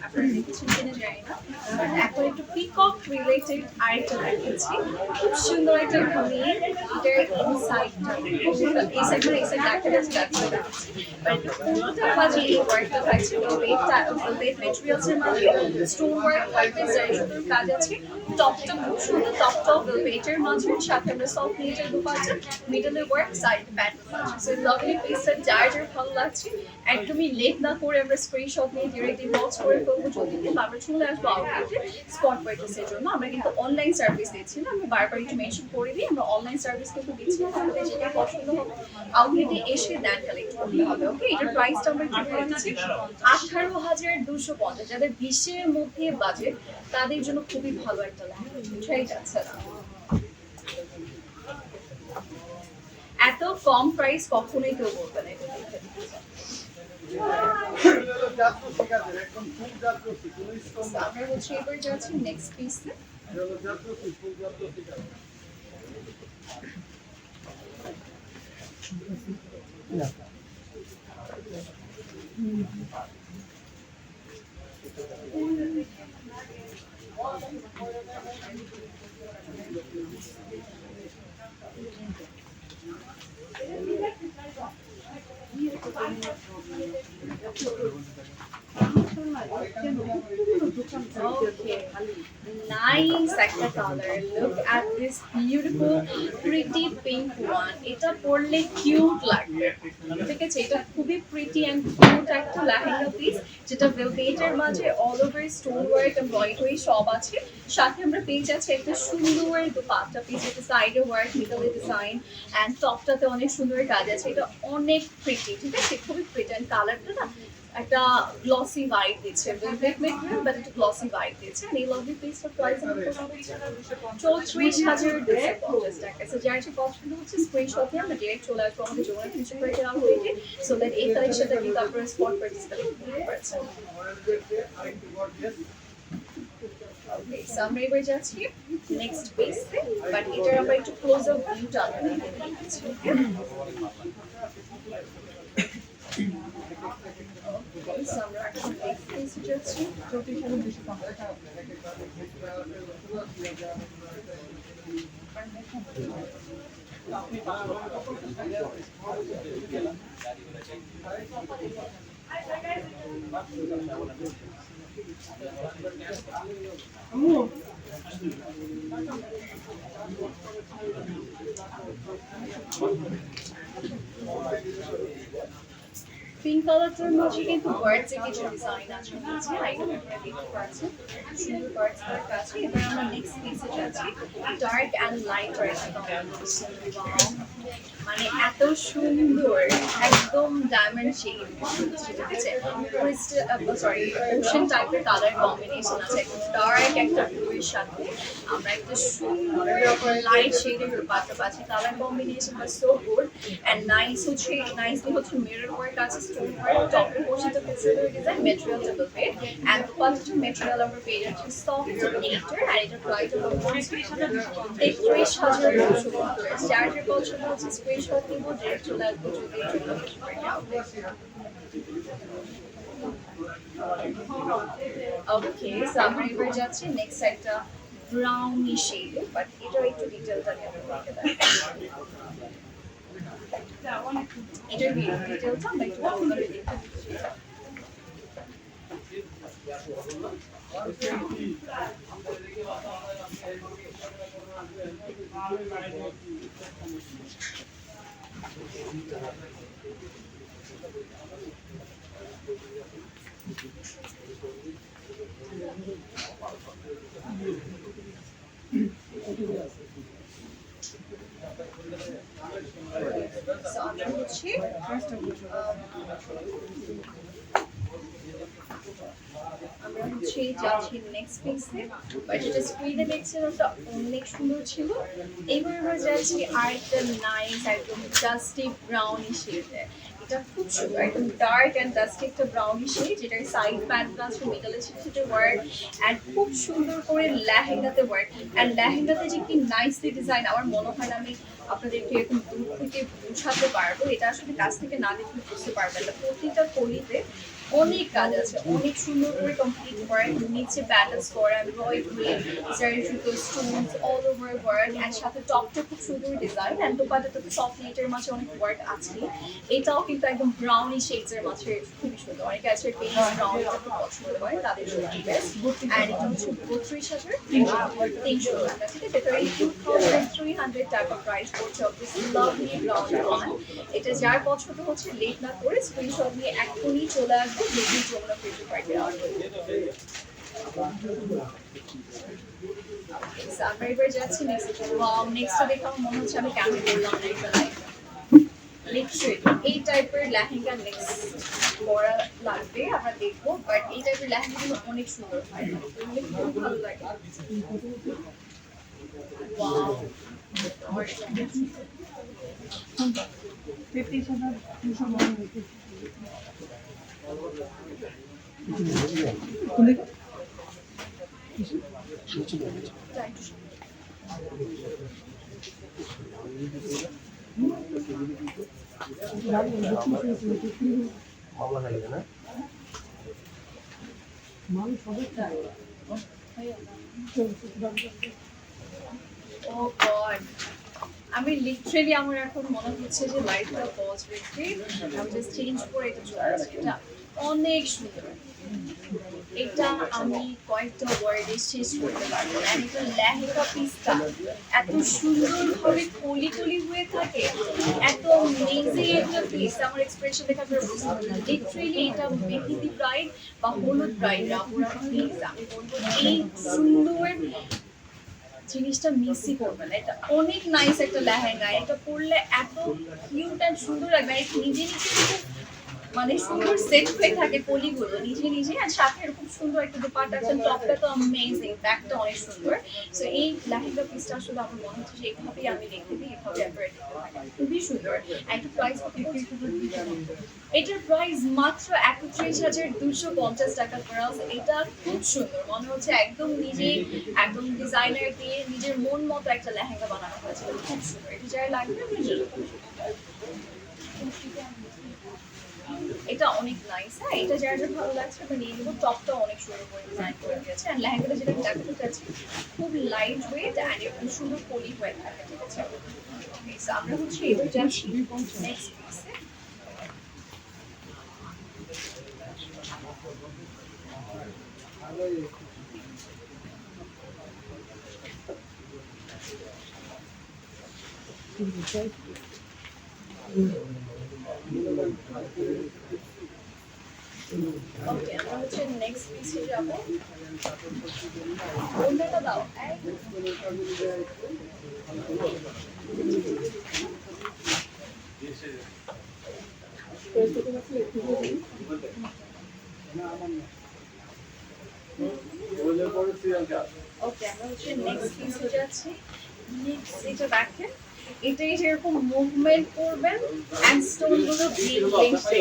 আপনারা দেখেছেন কিনা জানি না, বাট এখন একটু পিকক রিলেটেড আরেকটা দেখাচ্ছি। খুব সুন্দর একটা ঘড়ি, এটার ইনসাইডটা খুব সুন্দর, এই সাইড মানে এই সাইড দেখা যাচ্ছে, বাট পুরোটা মাঝে এই ওয়ার্কটা থাকছে, ওয়েট মেটেরিয়ালসের মাঝে স্টোন ওয়ার্ক থাকবে, যার সুন্দর কাজ আছে। টপটা খুব সুন্দর, টপটা ভেলভেটের মাঝে, সাথে আমরা সফট নেটের দোপাট্টা, মিডলে ওয়ার্ক, সাইড প্যাটার্ন আছে। সো লাভলি পিসটা যার যার ভালো লাগছে একদমই লেট না করে আমরা স্ক্রিনশট নিয়ে ডিরেক্ট ইনবক্স করে ফেলবো, যদি কিন্তু আমরা চলে আসবো আউটলেটে স্পট পারচেসের জন্য। আমরা কিন্তু অনলাইন সার্ভিস দিচ্ছি না, আমি বারবার একটু মেনশন করে দিই, আমরা অনলাইন সার্ভিস কিন্তু দিচ্ছি না। আমাদের যেটা পছন্দ হবে আউটলেটে এসে দেন কালেক্ট করতে হবে, ওকে? এটার প্রাইসটা আমরা একটু বলে দিচ্ছি, 18,250। যাদের 20-এর মধ্যে বাজেট তাদের জন্য খুবই ভালো একটা লেহেঙ্গা, বুঝাই যাচ্ছে না। এত কম প্রাইস কখনোই কেউ বলবে না, এটা দেখে আমরা হচ্ছে এবার যাচ্ছি নেক্সট পিসে। Okay, nice একটা color. Look at this beautiful, pretty pink one. এটা পরলে কিউট লাগবে। ঠিক আছে, এটা খুবই pretty and cute একটা লেহেঙ্গা পিস, যেটা ভেলভেটের মাঝে all over stone work embroidery সব আছে। সাথে আমরা পেয়ে যাচ্ছি একটা সুন্দর দোপাট্টা পিস, এটা সাইডে ওয়ার্ক, মিডলে ডিজাইন এন্ড টপটাতে অনেক সুন্দর কাজ আছে। এটা অনেক প্রিটি, ঠিক আছে, খুবই প্রিটি এন্ড কালারটা না একটা গ্লসি ভাইব দিচ্ছে, ভেলভেট মেটেরিয়াল বাট একটা গ্লসি ভাইব দিচ্ছে। আর এই লাভলি পিসটার প্রাইস আমাদের 34,250 টাকা। সো যার যে পছন্দ হচ্ছে স্ক্রিনশট নিয়ে আমরা ডিরেক্ট চলে আসবো আমাদের জোনাল ফিউচার পার্কের আউটলেটে, সো দ্যাট এই কালেকশনটা কিন্তু আপনারা স্পট পারচেজ করতে পারছেন। Okay, so আমরা এবার যাচ্ছি নেক্সট পিসে, বাট এটার আমরা একটু ক্লোজ আপ ভিউটা আপনাদেরকে দেখাচ্ছি। Okay, so আমরা এখন নেক্সট পিসে যাচ্ছি। পিঙ্ক কালারটার মধ্যে কিন্তু বার্ডস এর কিছু ডিজাইন আছে নিচে, আইটেম আপনারা দেখতে পাচ্ছেন সুন্দর বার্ডস এর কাছে। এবার আমরা নেক্সট পিসে যাচ্ছি, ডার্ক এন্ড লাইট আর একটা কম্বিনেশন। মানে এত সুন্দর, একদম ডায়মন্ড শেড, ঠিক আছে, সরি ওশান টাইপের কালার কম্বিনেশন আছে, ডার্ক একটা ব্লু এর সাথে আমরা একটা সুন্দর লাইট শেডের দোপাট্টা পাচ্ছি। Colour combination was so good and nicely হচ্ছে মিরর ওয়ার্ক আছে, স্টোন ওয়ার্ক, টপের পোর্শনটা খুব সুন্দর design, material double bed and দোপাট্টার ম্যাটেরিয়াল আমরা পেয়ে যাচ্ছি সফট নেচার। আর এটা প্রাইস হলো 33,250। যার যে পছন্দ হচ্ছে স্ক্রিনশট নিব, ডিরেক্ট চলে আসবো যদি ওকে। সো আমরা এবার যাচ্ছি নেক্সট একটা ব্রাউনি শেড, বাট এটার একটু ডিটেইলটা নিয়ে আপনাদেরকে দেখাচ্ছি। এটার ডিটেইলটা আমরা একটু ভালো করে দেখতে দিচ্ছি। So আমরা হচ্ছে আমরা হচ্ছে যাচ্ছি নেক্সট পিসে, বাট যেটা স্ক্রিনে দেখছেন ওটা অনেক সুন্দর ছিল। এবার আমরা যাচ্ছি আরেকটা নাইস একদম ডাস্টি ব্রাউনি শেডে। এটা খুব সুন্দর, একদম ডার্ক অ্যান্ড ডাস্টি একটা ব্রাউনি শেড, যেটার সাইড প্যান্ট আছে, মিডলে ছোট ওয়ার্ক অ্যান্ড খুব সুন্দর করে লেহেঙ্গাতে ওয়ার্ক। অ্যান্ড লেহেঙ্গাতে যে কি নাইসলি ডিজাইন, আমার মনে হয় না আমি আপনাদেরকে এরকম দূর থেকে বোঝাতে পারবো, এটা আসলে কাছ থেকে না দেখলে বুঝতে পারবেন না। প্রতিটা কলিতে অনেক কাজ আছে, অনেক সুন্দর করে কমপ্লিট ওয়ার্ক, নিচে ব্যাটালস করা, এমব্রয়ডারি, জারিসুতো stones all over work and সাথে টপটা খুব সুন্দর ডিজাইন এন্ড দোপাট্টাটা তো সফট নেটের মাঝে অনেক ওয়ার্ক আছে। এটাও কিন্তু একদম ব্রাউনি শেডস এর মাঝে খুবই সুন্দর, অনেকে আছে বেজ ব্রাউন খুব পছন্দ করে, তাদের জন্য বেস্ট। এন্ড এটা হচ্ছে 32,300 টাকা, ঠিক আছে। তো এই 2,300 টাকা প্রাইস পড়ছে of this lovely brown one. এটা যার পছন্দ হচ্ছে লেট না করে স্ক্রিনশট নিয়ে এখনই চলে আসবে যদি যমুনা ফিউচার পার্কের আউটলেটে। আমরা এবার যাচ্ছি নেক্সট। ওয়াও, নেক্সটটা দেখে আমার মনে হচ্ছে আমি কেন বললাম না এটা লাইক লিপস্টিক এই টাইপের লেহেঙ্গা নেক্সট পরা লাগবে, আমরা দেখবো। বাট এই টাইপের লেহেঙ্গাগুলো অনেক সুন্দর হয়, খুব ভালো লাগে। ওয়াও, 50,200 মানুষ হবে ও গড, আমি লিটারেলি আমার এখন মনে হচ্ছে যে লাইটটা পজ রেখে আমি জাস্ট চেঞ্জ করে এটা চলে আসছি। এটা অনেক সুন্দর, এটা আমি কয়েকটা ওয়ার্ডে শেষ করতে পারবো না। এটা লেহেঙ্গা পিসটা এত সুন্দরভাবে কলি কলি হয়ে থাকে, এত অ্যামেজিং একটা পিস। আমার এক্সপ্রেশন দেখে আপনারা বুঝতে পারবেন। লিটারেলি এটা মেহেদি ব্রাইড বা হলুদ ব্রাইড আপুরা প্লিজ আমি বলবো এই সুন্দর জিনিসটা মিসই করবে না। এটা অনেক নাইস একটা লেহেঙ্গা, এটা পরলে এত কিউট অ্যান্ড সুন্দর লাগবে। এটা নিজে নিজে কিন্তু মানে সুন্দর সেট হয়ে থাকে কলিগুলো নিজে নিজে, আর সাথে এরকম সুন্দর একটা দোপাট্টা আছে, টপটা তো অ্যামেজিং, ব্যাকটা অনেক সুন্দর। সো এই লেহেঙ্গা পিসটা আসলে আমার মনে হচ্ছে যে এইভাবেই আমি রেখে দিই, এইভাবে আপনারা দেখতে থাকেন, খুবই সুন্দর। একটা প্রাইস এটার প্রাইস মাত্র ৩১,২৫০ টাকা প্রাইস। এটা খুব সুন্দর, মনে হচ্ছে একদম নিজে একদম ডিজাইনার দিয়ে নিজের মন মতো একটা লেহেঙ্গা বানানো হয়েছে, খুব সুন্দর। এটা যারা লাগবে আপনি নিয়ে নিতে পারেন। এটা অনেক নাইস। হ্যাঁ, এটা যার যার ভালো লাগছে আমি নিয়ে নেবো। টপটা অনেক সুন্দর করে ডিজাইন করে দিয়েছে, আর লেহেঙ্গাটা যেটা আমি দেখাতে চাচ্ছি খুব লাইট ওয়েট অ্যান্ড এরকম সুন্দর পলি হয়ে থাকে, ঠিক আছে? Okay, so আমরা হচ্ছে এবার যাচ্ছি নেক্সট পিসে। ওকে, আমরা হচ্ছে নেক্সট পিসে যাব। অন্যটা দাও। ওকে, আমরা হচ্ছে নেক্সট পিসে যাচ্ছি। নেক্সট এটা দেখেন, এটাই যেরকম মুভমেন্ট করবেন এন্ড স্টোন গুলো ঠিক আছে?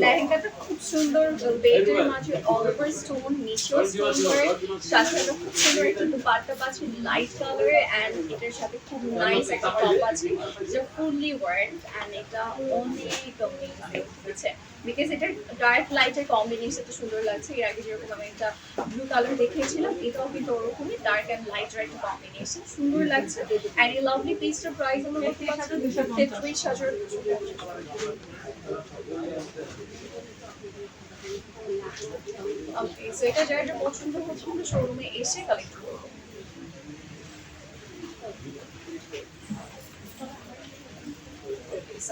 লেহেঙ্গাটা খুব সুন্দর, বেল্টের মাঝে অল ওভার স্টোন, নিচেও স্টোন করে, সাথে একটা খুব সুন্দর একটা দুপাট্টা পাচ্ছে লাইট কালারে, এন্ড এটার সাথে খুব নাইস একটা টপ আছে যেটা ফুললি ওয়ার্ক, এন্ড এটা অনেক অ্যামেজিং, ঠিক আছে? বিকজ এটা ডার্ক লাইটের কম্বিনেশনটা সুন্দর লাগছে। এর আগে যেরকম আমি একটা ব্লু কালার দেখিয়েছিলাম, এটাও কিন্তু ওরকমই ডার্ক অ্যান্ড লাইটের একটা কম্বিনেশন, সুন্দর লাগছে। অ্যান্ড এই লাভলি পিসটার প্রাইস আমরা বলতে পারছি ৩৩,০০০। ওকে, সো এটা যার পছন্দ হচ্ছে আমরা শোরুমে এসে কালেক্ট করবো।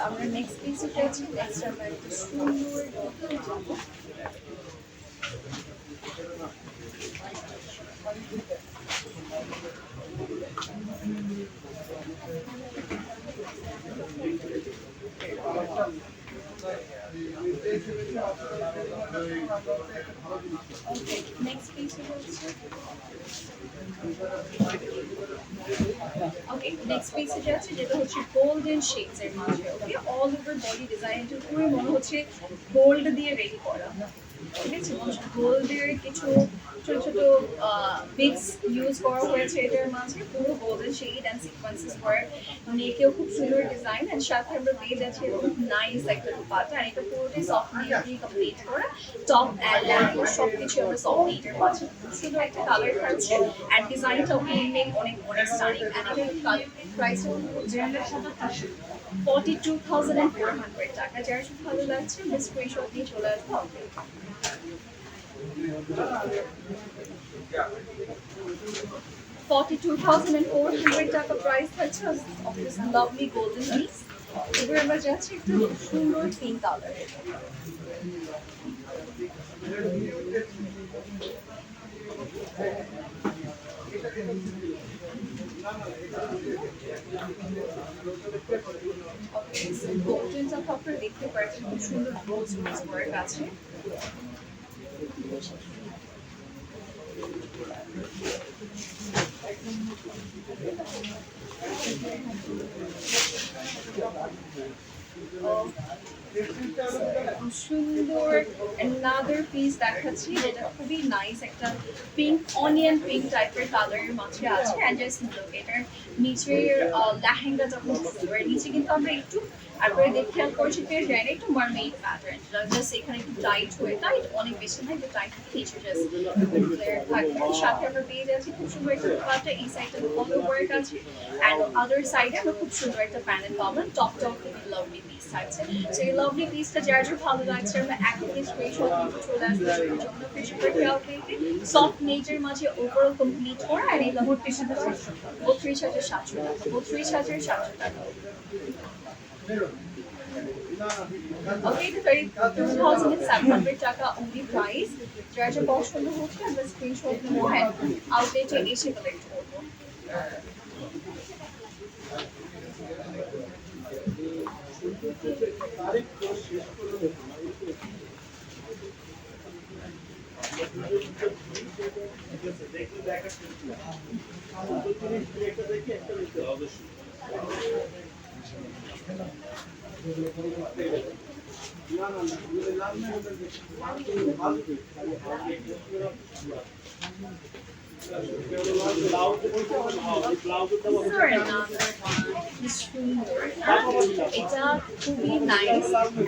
আমরা নেক্সট পিসে যাচ্ছি। নেক্সট আমরা একটা সুন্দর যাবো। ওকে, নেক্সট পিসে যাচ্ছি। ওকে, নেক্সট পিসে যাচ্ছে যেটা হচ্ছে গোল্ডেন শেডস এর মাঝে। ওকে, অল ওভার বডি ডিজাইনটা পুরো মনে হচ্ছে গোল্ড দিয়ে রেডি করা, ঠিক আছে? গোল্ডের কিছু ছোট ছোট বিটস ইউজ করা হয়েছে এটার মাঝে, পুরো golden shade and sequences work, মানে একেও খুব সুন্দর ডিজাইন। অ্যান্ড সাথে আমরা পেয়ে যাচ্ছি খুব নাইস একটা দুপাট্টা, আর এটা পুরোটাই সফট নেট দিয়ে কমপ্লিট করা। টপ অ্যান্ড লেহেঙ্গা সব কিছু আমরা সফট নেটের মাঝে, খুব সুন্দর একটা কালার থাকছে। অ্যান্ড ডিজাইনটা অনেক অনেক অনেক স্টাইলিং। অ্যান্ড এটার প্রাইস হচ্ছে 42,400 টাকা। যার খুব ভালো লাগছে বেশ স্ক্রিনশট নিয়ে চলে আসবো। 42,400 টাকা প্রাইস থাকছে of this lovely golden piece. এবার আমরা যাচ্ছি একটু সুন্দর পিঙ্ক কালারের। গোল্ডেনটা আপনারা দেখতে পাচ্ছেন খুব সুন্দর রোজ রোজ ওয়ার্ক আছে। সুন্দর another পিস দেখাচ্ছি যেটা খুবই নাইস, একটা পিঙ্ক অনিয়ন পিঙ্ক টাইপের কালারের মাঝে আছে। এন্ড জাস্ট লুক, এটার নিচের লেহেঙ্গাটা খুব সুন্দর। নিচে কিন্তু আমরা একটু আপনারা দেখে খেয়াল করেছি পেয়ে যায় না একটু মারমেইড প্যাটার্ন জাস্ট এখানে একটু টাইট হয়ে টাইট অনেক বেশি না একটু টাইট নিচে জাস্ট ফ্লেয়ার থাকবে সাথে আমরা পেয়ে যাচ্ছি খুব সুন্দর একটা দুপাট্টা এই সাইডটা কত ওয়ার্ক আছে অ্যান্ড আদার সাইডে আমরা খুব সুন্দর একটা প্যানেল পাবেন টপ লাভলি পিস থাকছে সো এই লাভলি পিসটা যার যার ভালো লাগছে আমরা এখনই স্ক্রিনশট নিয়ে চলে আসবো যমুনা ফিশ পার্কে আউটলেটে সফট নেচার মাঝে ওভারঅল কমপ্লিট করা আর এই লাভলি পিসটা 32,700 টাকা 32,700 টাকা Okay, the 32,700 টাকা only price. যার যা পছন্দ হচ্ছে আমরা স্ক্রিনশট নিয়ে হ্যাঁ আউটলেটে এসে কালেক্ট করবো। এটা খুবই নাইস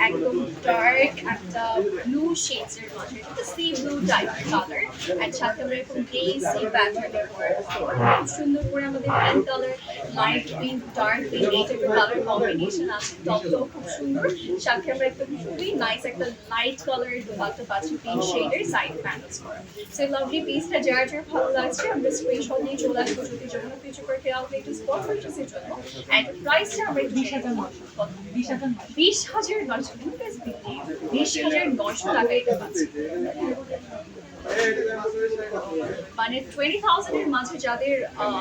একদম ডার্ক একটা ব্লু শেডস এর মধ্যে এটা সি ব্লু টাইপের কালার এন্ড সাথে আমরা এরকম গ্রে সি প্যাটার্নের খুব সুন্দর করে আমাদের pink colour light pink dark pink এই টাইপের কালার কম্বিনেশন আছে টপটাও খুব সুন্দর সাথে আমরা একটা খুবই নাইস একটা লাইট কালারের দুপাট্টা পাচ্ছি পিঙ্ক শেডের সাইড প্যানেলস করা সো লাভলি পিসটা যার যার ভালো লাগছে আমরা স্ক্রিনশট নিয়ে চলে আসবো যদি যমুনা ফিউচার পার্কে আউটলেটে স্পট পারচেসের জন্য এন্ড প্রাইসটা আমরা 20,900 টাকা এটা পাচ্ছি মানে 20,000 এর মাঝে যাদের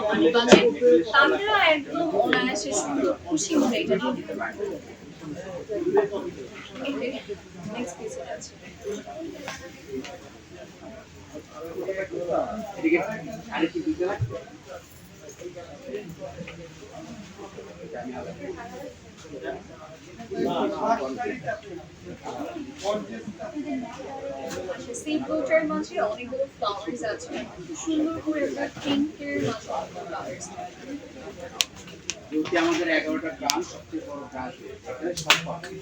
মানে বাজেট তারা একদম অনায়াসে সুন্দর খুশি মনে এটা নিয়ে দিতে পারবে নেক্সট পিসে আছে এদিকে আরেকটু দিতে লাগবে সি ব্লুটার মাঝে অনেকগুলো ফ্লাওয়ার্স আছে সুন্দর করে একটা পিঙ্কের মাঝে ফ্লাওয়ার্স যদি আমাদের 11টা ব্রাঞ্চ সবচেয়ে বড় ব্রাঞ্চ এখানে সব পাবেন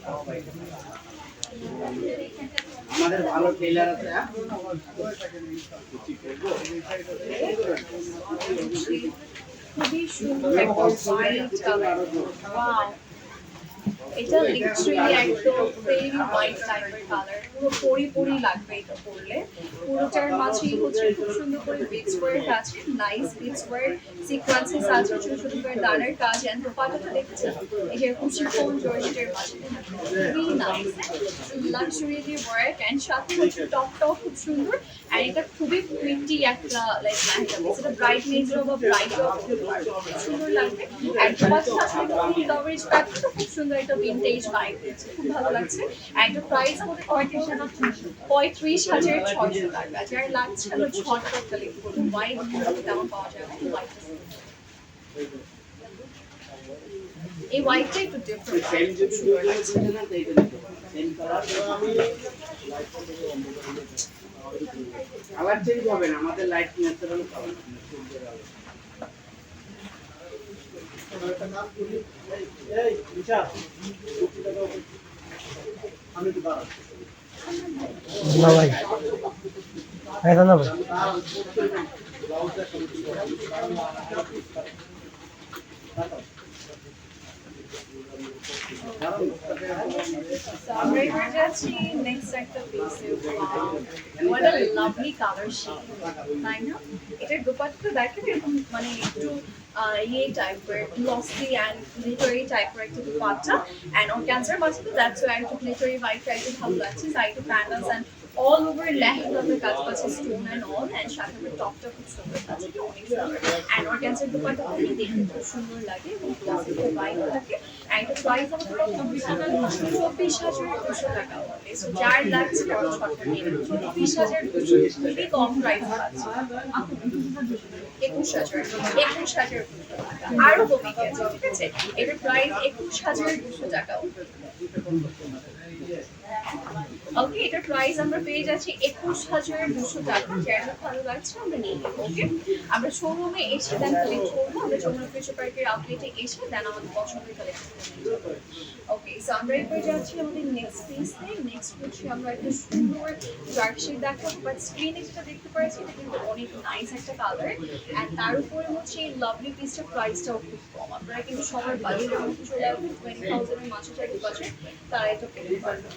আমাদের ভালো টেইলার আছে খুবই সুন্দর একটা হোয়াইট কালার ওয়াও এটা লিটারালি একদম ভেরি হোয়াইট টাইপের কালার পুরো পরি লাগবে এটা পরলে পুরোটার মাঝেই হচ্ছে খুব সুন্দর করে বিটস ওয়ার্ক আছে নাইস বিটস ওয়ার্ক সিকোয়েন্সেস আছে ছোট ছোট করে দানার কাজ এন্ড দোপাট্টাটা দেখছেন এই যে খুশি ফোন জর্জেটের মাঝে খুবই নাইস লাক্সারি ওয়ার্ক এন্ড সাথে হচ্ছে টপটাও খুব সুন্দর আর এটা খুবই প্রিটি একটা লাইক লেহেঙ্গা পিস এটা ব্রাইট মেজর বা ব্রাইট খুব সুন্দর লাগবে আর দোপাট্টা আসলে খুবই কভারেজ প্যাটার্নটা খুব সুন্দর একটা ভিন্টেজ ভাইব দিচ্ছে খুব ভালো লাগছে একটা প্রাইস আমাদের 35,600 টাকা যার লাগছে আমরা ঝটপট কালেক্ট করবো হোয়াইট তেমন পাওয়া যাবে হোয়াইট এই হোয়াইটটা একটু ডিফারেন্ট সেম যদি দুই লাগছে না তো এটা নিতে পারেন সেম কালার কালার চেঞ্জ হবে না আমাদের লাইট ন্যাচারাল কালার এই নিশা আমি তো দাঁড়া না ভাই এটা না ভাই আমরা এবার যাচ্ছি নেক্সট একটা পিসে what a lovely color shade তাই না এটার দোপাট্টা দেখেন এরকম মানে একটু ইয়ে টাইপের গ্লসি অ্যান্ড গ্লিটারি টাইপের একটা দোপাট্টা অ্যান্ড অর্গানজার মাঝে তো দ্যাটস ওয়াই একটু গ্লিটারি হোয়াইট টাইপের ভালো লাগছে সাইডে প্যানেলস অ্যান্ড all over লেহেঙ্গাতে কাজ পাচ্ছে স্টোন এন্ড অল এন্ড সাথে টপটা খুব সুন্দর আছে অনেক সুন্দর এন্ড অর্গানজার দোপাট্টা খুবই দেখতে খুব সুন্দর লাগে এবং ক্লাসিক হোয়াইট থাকে এন্ড এটা প্রাইস আমাদের 24,200 টাকা হবে সো যার লাগছে না ছটটা নিয়ে 24,200 খুবই কম প্রাইস আছে 21,000 আরো কমে গেছে ঠিক আছে এটার প্রাইস 21,200 টাকা ওকে, এটার প্রাইস আমরা পেয়ে যাচ্ছি 21,200 টাকা। যার ভালো লাগছে আমরা নিয়ে নেবো। ওকে, আমরা শোরুমে এসে দেন কালেক্ট করবো, আমরা যমুনা ফিউচার পার্কের আউটলেটে এসে দেন আমাদের পছন্দের কালেকশন। ওকে, সো আমরা এরপরে যাচ্ছি আমাদের নেক্সট পিসে। নেক্সট হচ্ছে আমরা একটা সুন্দর জার্সি দেখাবো, বাট স্ক্রিনে যেটা দেখতে পাচ্ছি এটা কিন্তু অনেক নাইস একটা কালার, অ্যান্ড তার উপরে হচ্ছে এই লাভলি পিসটার প্রাইসটাও খুব কম। আপনারা কিন্তু সবার বাজেটের মধ্যে চলে আসবেন, 20,000 এর মাঝে যাদের বাজেট তারা এটা পেতে পারবেন।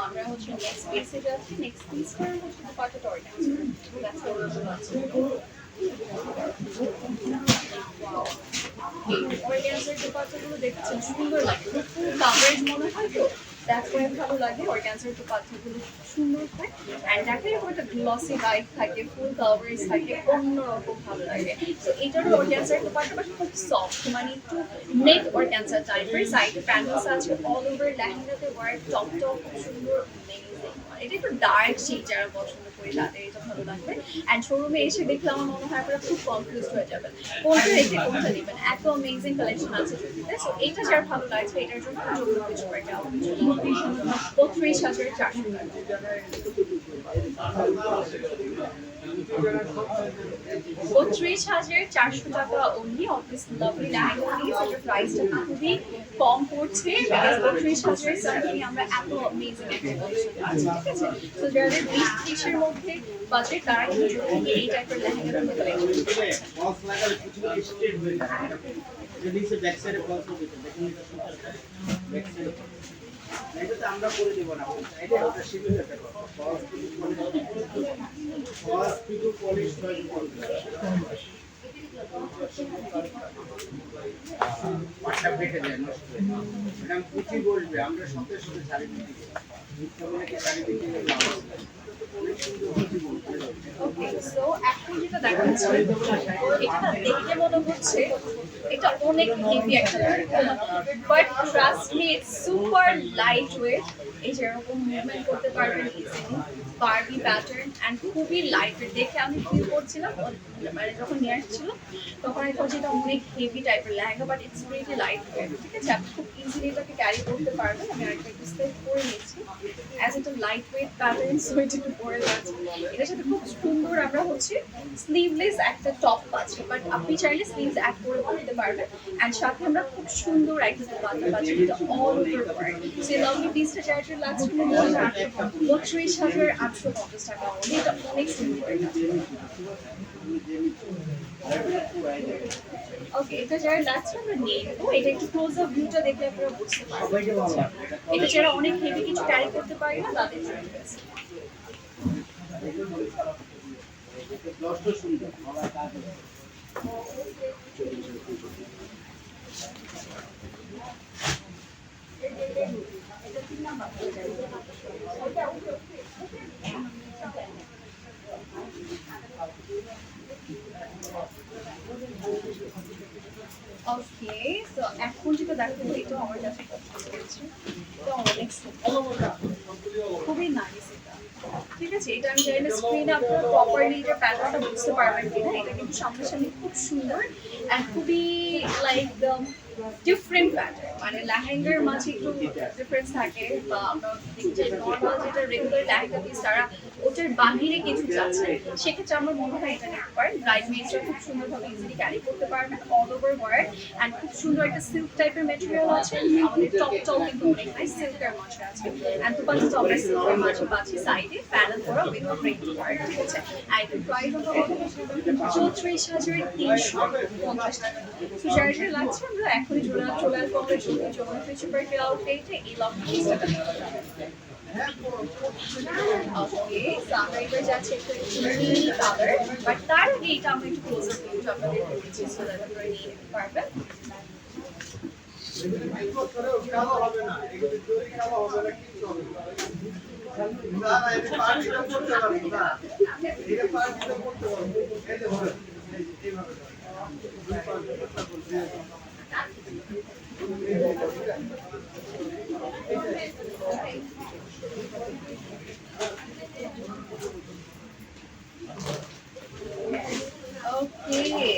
আমরা হচ্ছে নেক্সট পিসে যাচ্ছি। নেক্সট পিসটা হচ্ছে দুপাট্টাটা অর্গানজার। দ্যাটস অর্গানজার দুপাট্টাগুলো দেখছেন সুন্দর লাগে, ফুল কাভারেজ মনে হয়, তো দ্যাটস ওয়াই ভালো লাগে। অর্গানজার দুপাট্টাগুলো সুন্দর হয়, অ্যান্ড দেখার উপর একটা গ্লসি লাইট থাকে, ফুল কাভারেজ থাকে, অন্যরকম ভালো লাগে। তো এটারও অর্গানজার দুপাট্টা বাট খুব সফট, মানে একটু নেট অর্গানজার টাইপের। সাইডে প্যানেলস আছে, অল ওভার লেহেঙ্গাতে ওয়ার্ক, টপটাও খুব সুন্দর। এটা একটু ডার্ক শেড যারা পছন্দ করে তাদের এটা ভালো লাগবে। অ্যান্ড শোরুমে এসে দেখলে আমার মনে হয় আপনারা খুব কনফিউজ হয়ে যাবেন কোনটা রেখে কোনটা নেবেন, এত অ্যামেজিং কালেকশন আছে জুতিতে। সো এটা যার ভালো লাগছে এটার জন্য যমুনা ফিউচার পার্কে আউটলেট 32,400 টাকা। 32,400 টাকা only of this lovely lehenga piece. এটার প্রাইসটা খুবই কম পড়ছে, বিকজ 32,000 সামথিং আমরা এত অ্যামেজিং একটা কালেকশন পাচ্ছি, ঠিক আছে? তো যাদের 20-30 এর মধ্যে বাজেট তারা কিন্তু এই টাইপের লেহেঙ্গা কালেকশন আমরা করে দেব না, এটা ওটা শিখে যেতে বলবে আমরা সঙ্গে সঙ্গে শাড়ি দিতে শাড়ি দিতে ওকে, সো এখন যেটা দেখাচ্ছি এটা দেখতে মনে হচ্ছে এটা অনেক হেভি একটা lehenga, but trust me it's super light weight. এই যেরকম মুভমেন্ট করতে পারবেন ইজিলি, বারবি প্যাটার্ন অ্যান্ড খুবই লাইট ওয়েট। দেখে আমি ফিল করছিলাম মানে যখন নিয়ে আসছিল তখন আমি বলছি এটা অনেক হেভি টাইপের lehenga, but it's very light weight, ঠিক আছে? আপনি খুব ইজিলি এটাকে ক্যারি করতে পারবেন। আমি আরেকটা একটু সেট করে নিচ্ছি অ্যাজ এটা লাইট ওয়েট প্যাটার্ন, সো এটা একটু পরে যাচ্ছে। এটার সাথে খুব সুন্দর আমরা হচ্ছে স্লিভলেস একটা টপ পাচ্ছি, বাট আপনি চাইলে স্লিভস অ্যাড করে পরতে পারবেন। অ্যান্ড সাথে আমরা খুব সুন্দর একটা দোপাট্টা পাচ্ছি, এটা অল ওভার ওয়ার্ক। সেই লাভলি পিসটা চার্জের লাগছে 32,850 টাকা। এটা অনেক সুন্দর। ওকে, এটা যারা লাগছে আমরা নিয়ে নেবো। এটা একটু ক্লোজ আপ ভিউটা দেখলে আপনারা বুঝতে পারবেন। এটা যারা অনেক হেভি কিছু ক্যারি করতে পারে না তাদের জন্য বেস্ট। ওকে, তো এখন যেটা দেখাবো এটা আমার কাছে পছন্দ হয়েছে। এটা অনেক সুন্দর, খুবই নাইস এটা, ঠিক আছে? এটা আমি চাইলে স্ক্রিনে আপনারা প্রপারলি এটা প্যাটার্নটা বুঝতে পারবেন কিনা। এটা কিন্তু সামনাসামনি খুব সুন্দর অ্যান্ড খুবই লাইক ডিফারেন্ট প্যাটার্ন, মানে লেহেঙ্গার মাঝে একটু ডিফারেন্স থাকে, বা আমরা দেখি যে নর্মাল যেটা রেগুলার লেহেঙ্গা পিস তারা ওটার বাহিরে কিছু যাচ্ছে, সেক্ষেত্রে আমার মনে হয় এটা নিতে পারেন। ব্রাইড মেডসরা খুব সুন্দরভাবে ইজিলি ক্যারি করতে পারবেন, অল ওভার ওয়ার্ক অ্যান্ড খুব সুন্দর একটা সিল্ক টাইপের মেটেরিয়াল আছে। আমাদের টপটাও কিন্তু অনেক নাইস সিল্কের মাঝে আছে, অ্যান্ড দুপাশে আমরা সিল্কের মাঝে পাচ্ছি, সাইডে প্যানেল করা উইথ প্রিন্ট ওয়ার্ক, ঠিক আছে? আর এটার প্রাইস আমরা 34,350 টাকা। তো যারা যারা লাগছে আমরা এখনই চলে আসবো আমরা যমুনা ফিউচার পার্কের আউটলেটে এই লং পিসটা। ওকে, সো আমরা এবার যাচ্ছি একটু নীল কালার, বাট তার আগে এটা আমরা একটু ক্লোজার ভিউ আপনাদের দিচ্ছি, সো দ্যাট আপনারা নিয়ে নিতে পারবেন। ওকে,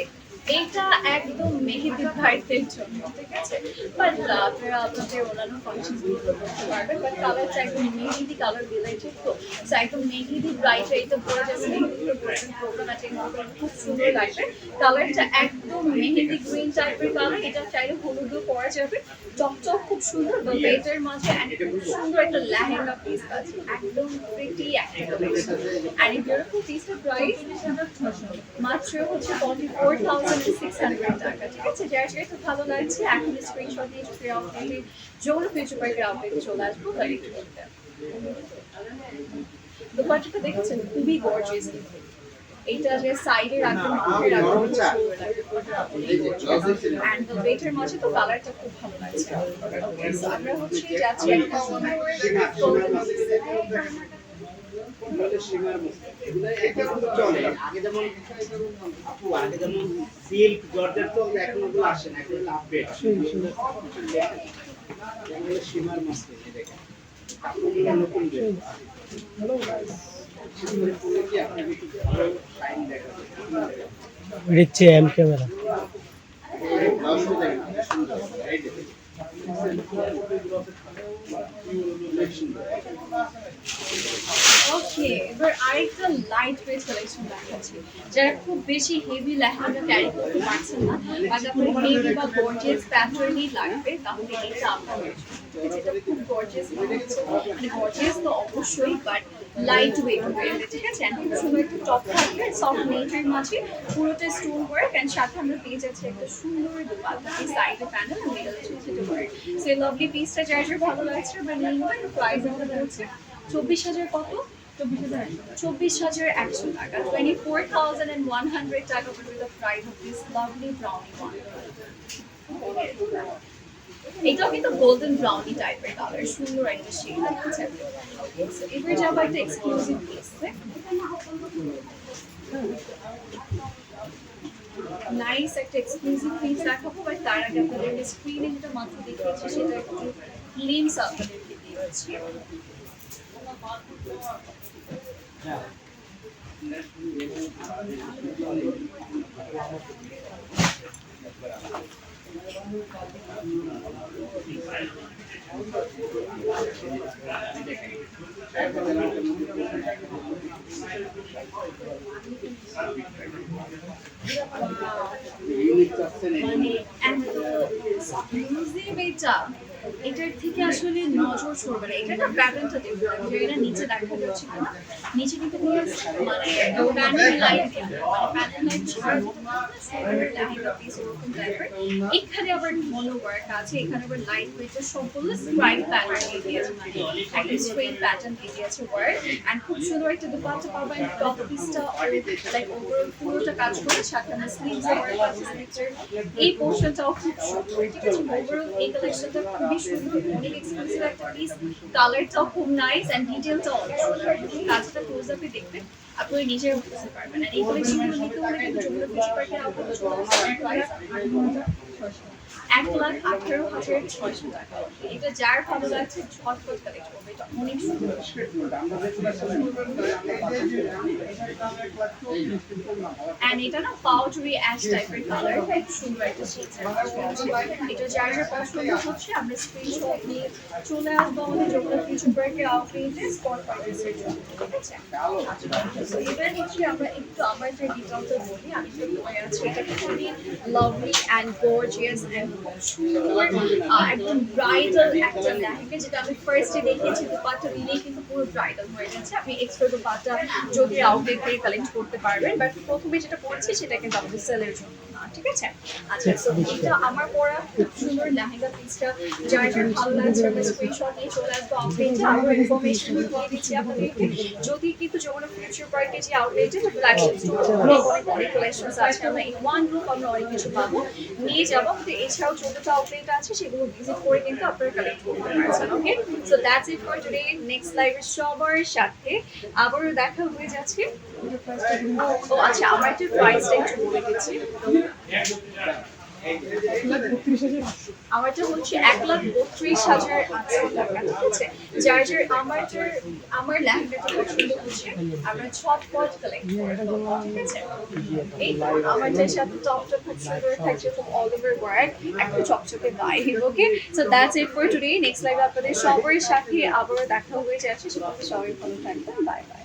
এটা একদম মেহেদি ভাইদের জন্য, ঠিক আছে? বাট আপনারা আপনাদের অন্যান্য ফাংশন গুলো করতে পারবেন, বাট কালারটা একদম মেহেদি কালার রিলেটেড, তো So, একদম মেহেদি ব্রাইট এটা পরে যাচ্ছে, মেহেদিতে পড়ছেন প্রোগ্রামেটিক মডেল, খুব সুন্দর লাগবে। কালারটা একদম মেহেদি গ্রিন টাইপের কালার, এটা চাইলে হলুদও পরা যাবে, চকচক খুব সুন্দর। বা বেটার মাঝে খুব সুন্দর একটা লেহেঙ্গা পিস আছে, একদম প্রিটি একটা কালেকশন। আর এই বিউটিফুল পিসের প্রাইস মাত্র হচ্ছে 44,600 টাকা, ঠিক আছে? যার যেটা খুব ভালো লাগছে এখন স্ক্রিনশট নিয়ে যদি আপনি যৌন ফিউচার পার্কের আপডেটে চলে আসবো কালেক্ট করতে। দোপাট্টাটা দেখেছেন খুবই গর্জিয়াস, এইটা যে সাইডে রাখবেন মাথায় রাখবেন খুব সুন্দর লাগবে। এন্ড দ্য ওয়েটের মাঝে তো কালারটা খুব ভালো লাগছে। ওকে, সো আমরা হচ্ছে যাচ্ছি একটা সুন্দর সিল্ক জর্জেট তো এখন ওগুলো আসে না, এখন আপডেট সীমার মাস্কে দেখেন কাপড়গুলো নতুন বের হ্যালো গাইস, কি আপনাকে একটু ভালো শাইন দেখাবে রিচে এম ক্যামেরা। ব্লাউজটা দেখেন সুন্দর, এই দেখেন ওকে, এবার আরেকটা লাইট ওয়েট কালেকশন দেখাচ্ছি। যারা খুব বেশি হেভি লেহেঙ্গা ক্যারি করতে পারছেন না, বা আপনার হেভি বা গর্জিয়াস প্যাটার্নই লাগবে, তাহলে এটা আপনার যেটা খুব গর্জিয়াস মানে গর্জিয়াস তো অবশ্যই, বাট লাইট ওয়েট ওয়েটে, ঠিক আছে? খুব সুন্দর একটা টপ থাকবে সফট নেটের মাঝে, পুরোটা স্টোন ওয়ার্ক, এন্ড সাথে আমরা পেয়ে যাচ্ছি একটা সুন্দর দোপাট্টা, এই সাইডে প্যানেল মিডলে ছোট ছোট ওয়ার্ক। সো এই লাভলি পিসটা যার যার ভালো লাগছে বা নিয়ে নেবেন। প্রাইস আমাদের হচ্ছে 24,000 কত? 24,100 টাকা, 24,100 টাকা will be the price of this lovely brownie one. এটাও কিন্তু গোল্ডেন ব্রাউনি টাইপের কালার, সুন্দর একটা শেড আছে। এবার যাবো একটা এক্সক্লুসিভ পিস, নাইস একটা এক্সক্লুসিভ পিস দেখাবো, বাট তার আগে আপনাদের স্ক্রিনে যেটা মাত্র দেখিয়েছি সেটা একটু গ্লিমস আপনাদেরকে দিয়েছি। মানে এত এক্সক্লুসিভ এটা, এটার থেকে আসলে নজর সরবে না। এটা না প্যাটার্নটা দেখতে হবে, যে এটা নিচে দেখা যাচ্ছে না, নিচে কিন্তু মানে প্যানেল লাইট প্যানেল লাইট ছাড়া লেহেঙ্গা পিস ওরকম টাইপের। এখানে আবার মনো ওয়ার্ক আছে, এখানে আবার লাইট ওয়েটের সবগুলো স্ট্রাইপ প্যাটার্ন দিয়ে দিয়েছে, মানে একটা স্ট্রেট প্যাটার্ন দিয়ে দিয়েছে ওয়ার্ক। অ্যান্ড খুব সুন্দর একটা দোপাট্টা পাবেন, টপ পিসটা লাইক ওভারঅল পুরোটা কাজ করে, সাথে আমরা স্লিভস ওয়ার্ক আছে, স্লিভসের এই পোর্শনটাও খুব সুন্দর, ঠিক আছে? ওভারঅল এই কালেকশনটা খুবই সুন্দর, অনেক এক্সক্লুসিভ একটা পিস, কালারটাও খুব নাইস অ্যান্ড ডিটেলটাও অনেক সুন্দর। কাজটা ক্লোজ আপে দেখবেন আপনি নিজেও বুঝতে পারবেন। আর এই কালেকশনগুলো নিতে হলে কিন্তু যমুনা ফিউচার পার্কের আউটলেটে চলে আসতে প্রাইস 1,18,600 টাকা। এটা যার ভালো লাগছে ঝটপট কালেক্ট করবে, এটা অনেক সুন্দর। এন্ড এটা না পাউডারি অ্যাশ টাইপের কালার, খুব সুন্দর একটা শেডের মধ্যে আছে। এটা যার যার পছন্দ হচ্ছে আমরা স্ক্রিনশট নিয়ে চলে আসবো আমাদের যমুনা ফিউচার পার্কের আউটলেটে স্পট পারচেজের জন্য, ঠিক আছে? তো এবার হচ্ছে আমরা একটু আমার যে ডিটেলটা বলি, আমি যে বলে আছি এটা খুবই লাভলি অ্যান্ড গর্জিয়াস অ্যান্ড খুব সুন্দর একদম ব্রাইডাল একটা লেহেঙ্গা, যেটা আমি ফার্স্টে দেখিয়েছি। দোপাট্টা দিলেই কিন্তু পুরো ব্রাইডাল হয়ে যাচ্ছে। আপনি এক্সট্রা দোপাট্টা যদি আউটলেট থেকে কালেক্ট করতে পারবেন, বাট প্রথমে যেটা পড়ছি সেটা কিন্তু আমাদের সেলের জন্য না, ঠিক আছে? আচ্ছা, সো এটা আমার পরা খুব সুন্দর লেহেঙ্গা পিসটা যার যার ভালো লাগছে আমরা স্ক্রিনশট নিয়ে চলে আসবো আউটলেটে। আরও ইনফরমেশন দিয়ে দিচ্ছি আপনাদেরকে, যদি কিন্তু যমুনা ফিউচার পার্কে যে আউটলেটে ফ্ল্যাগশিপ স্টোর অনেক কালেকশনস আছে, আমরা এই ওয়ান গ্রুপ আমরা অনেক কিছু পাবো নিয়ে যাবো। কিন্তু এছাড়াও 14টা আউটলেট আছে, সেগুলো ভিজিট করে কিন্তু আপনারা কালেক্ট করতে পারছেন। Okay, so that's it for today. Next লাইভে সবার সাথে আবারও দেখা হয়ে যাচ্ছে। ও আচ্ছা, আমার একটু প্রাইসটা একটু বলে দিচ্ছি। আমারটা হচ্ছে 1,32,800 টাকা, ঠিক আছে? আমার লেহেঙ্গাটা পছন্দ হচ্ছে আমরা ছটপট কালেক্ট করবো, ঠিক আছে? এই তো, আমারটার সাথে টপটা খুব সুন্দর থাকছে, খুব অল ওভার ওয়ার্ক, একটা চকচকে vibe. Okay, so that's it for today. Next live আপনাদের সবার সাথে আবারও দেখা হয়ে যাচ্ছে, সবাই ভালো থাকবেন, বাই বাই।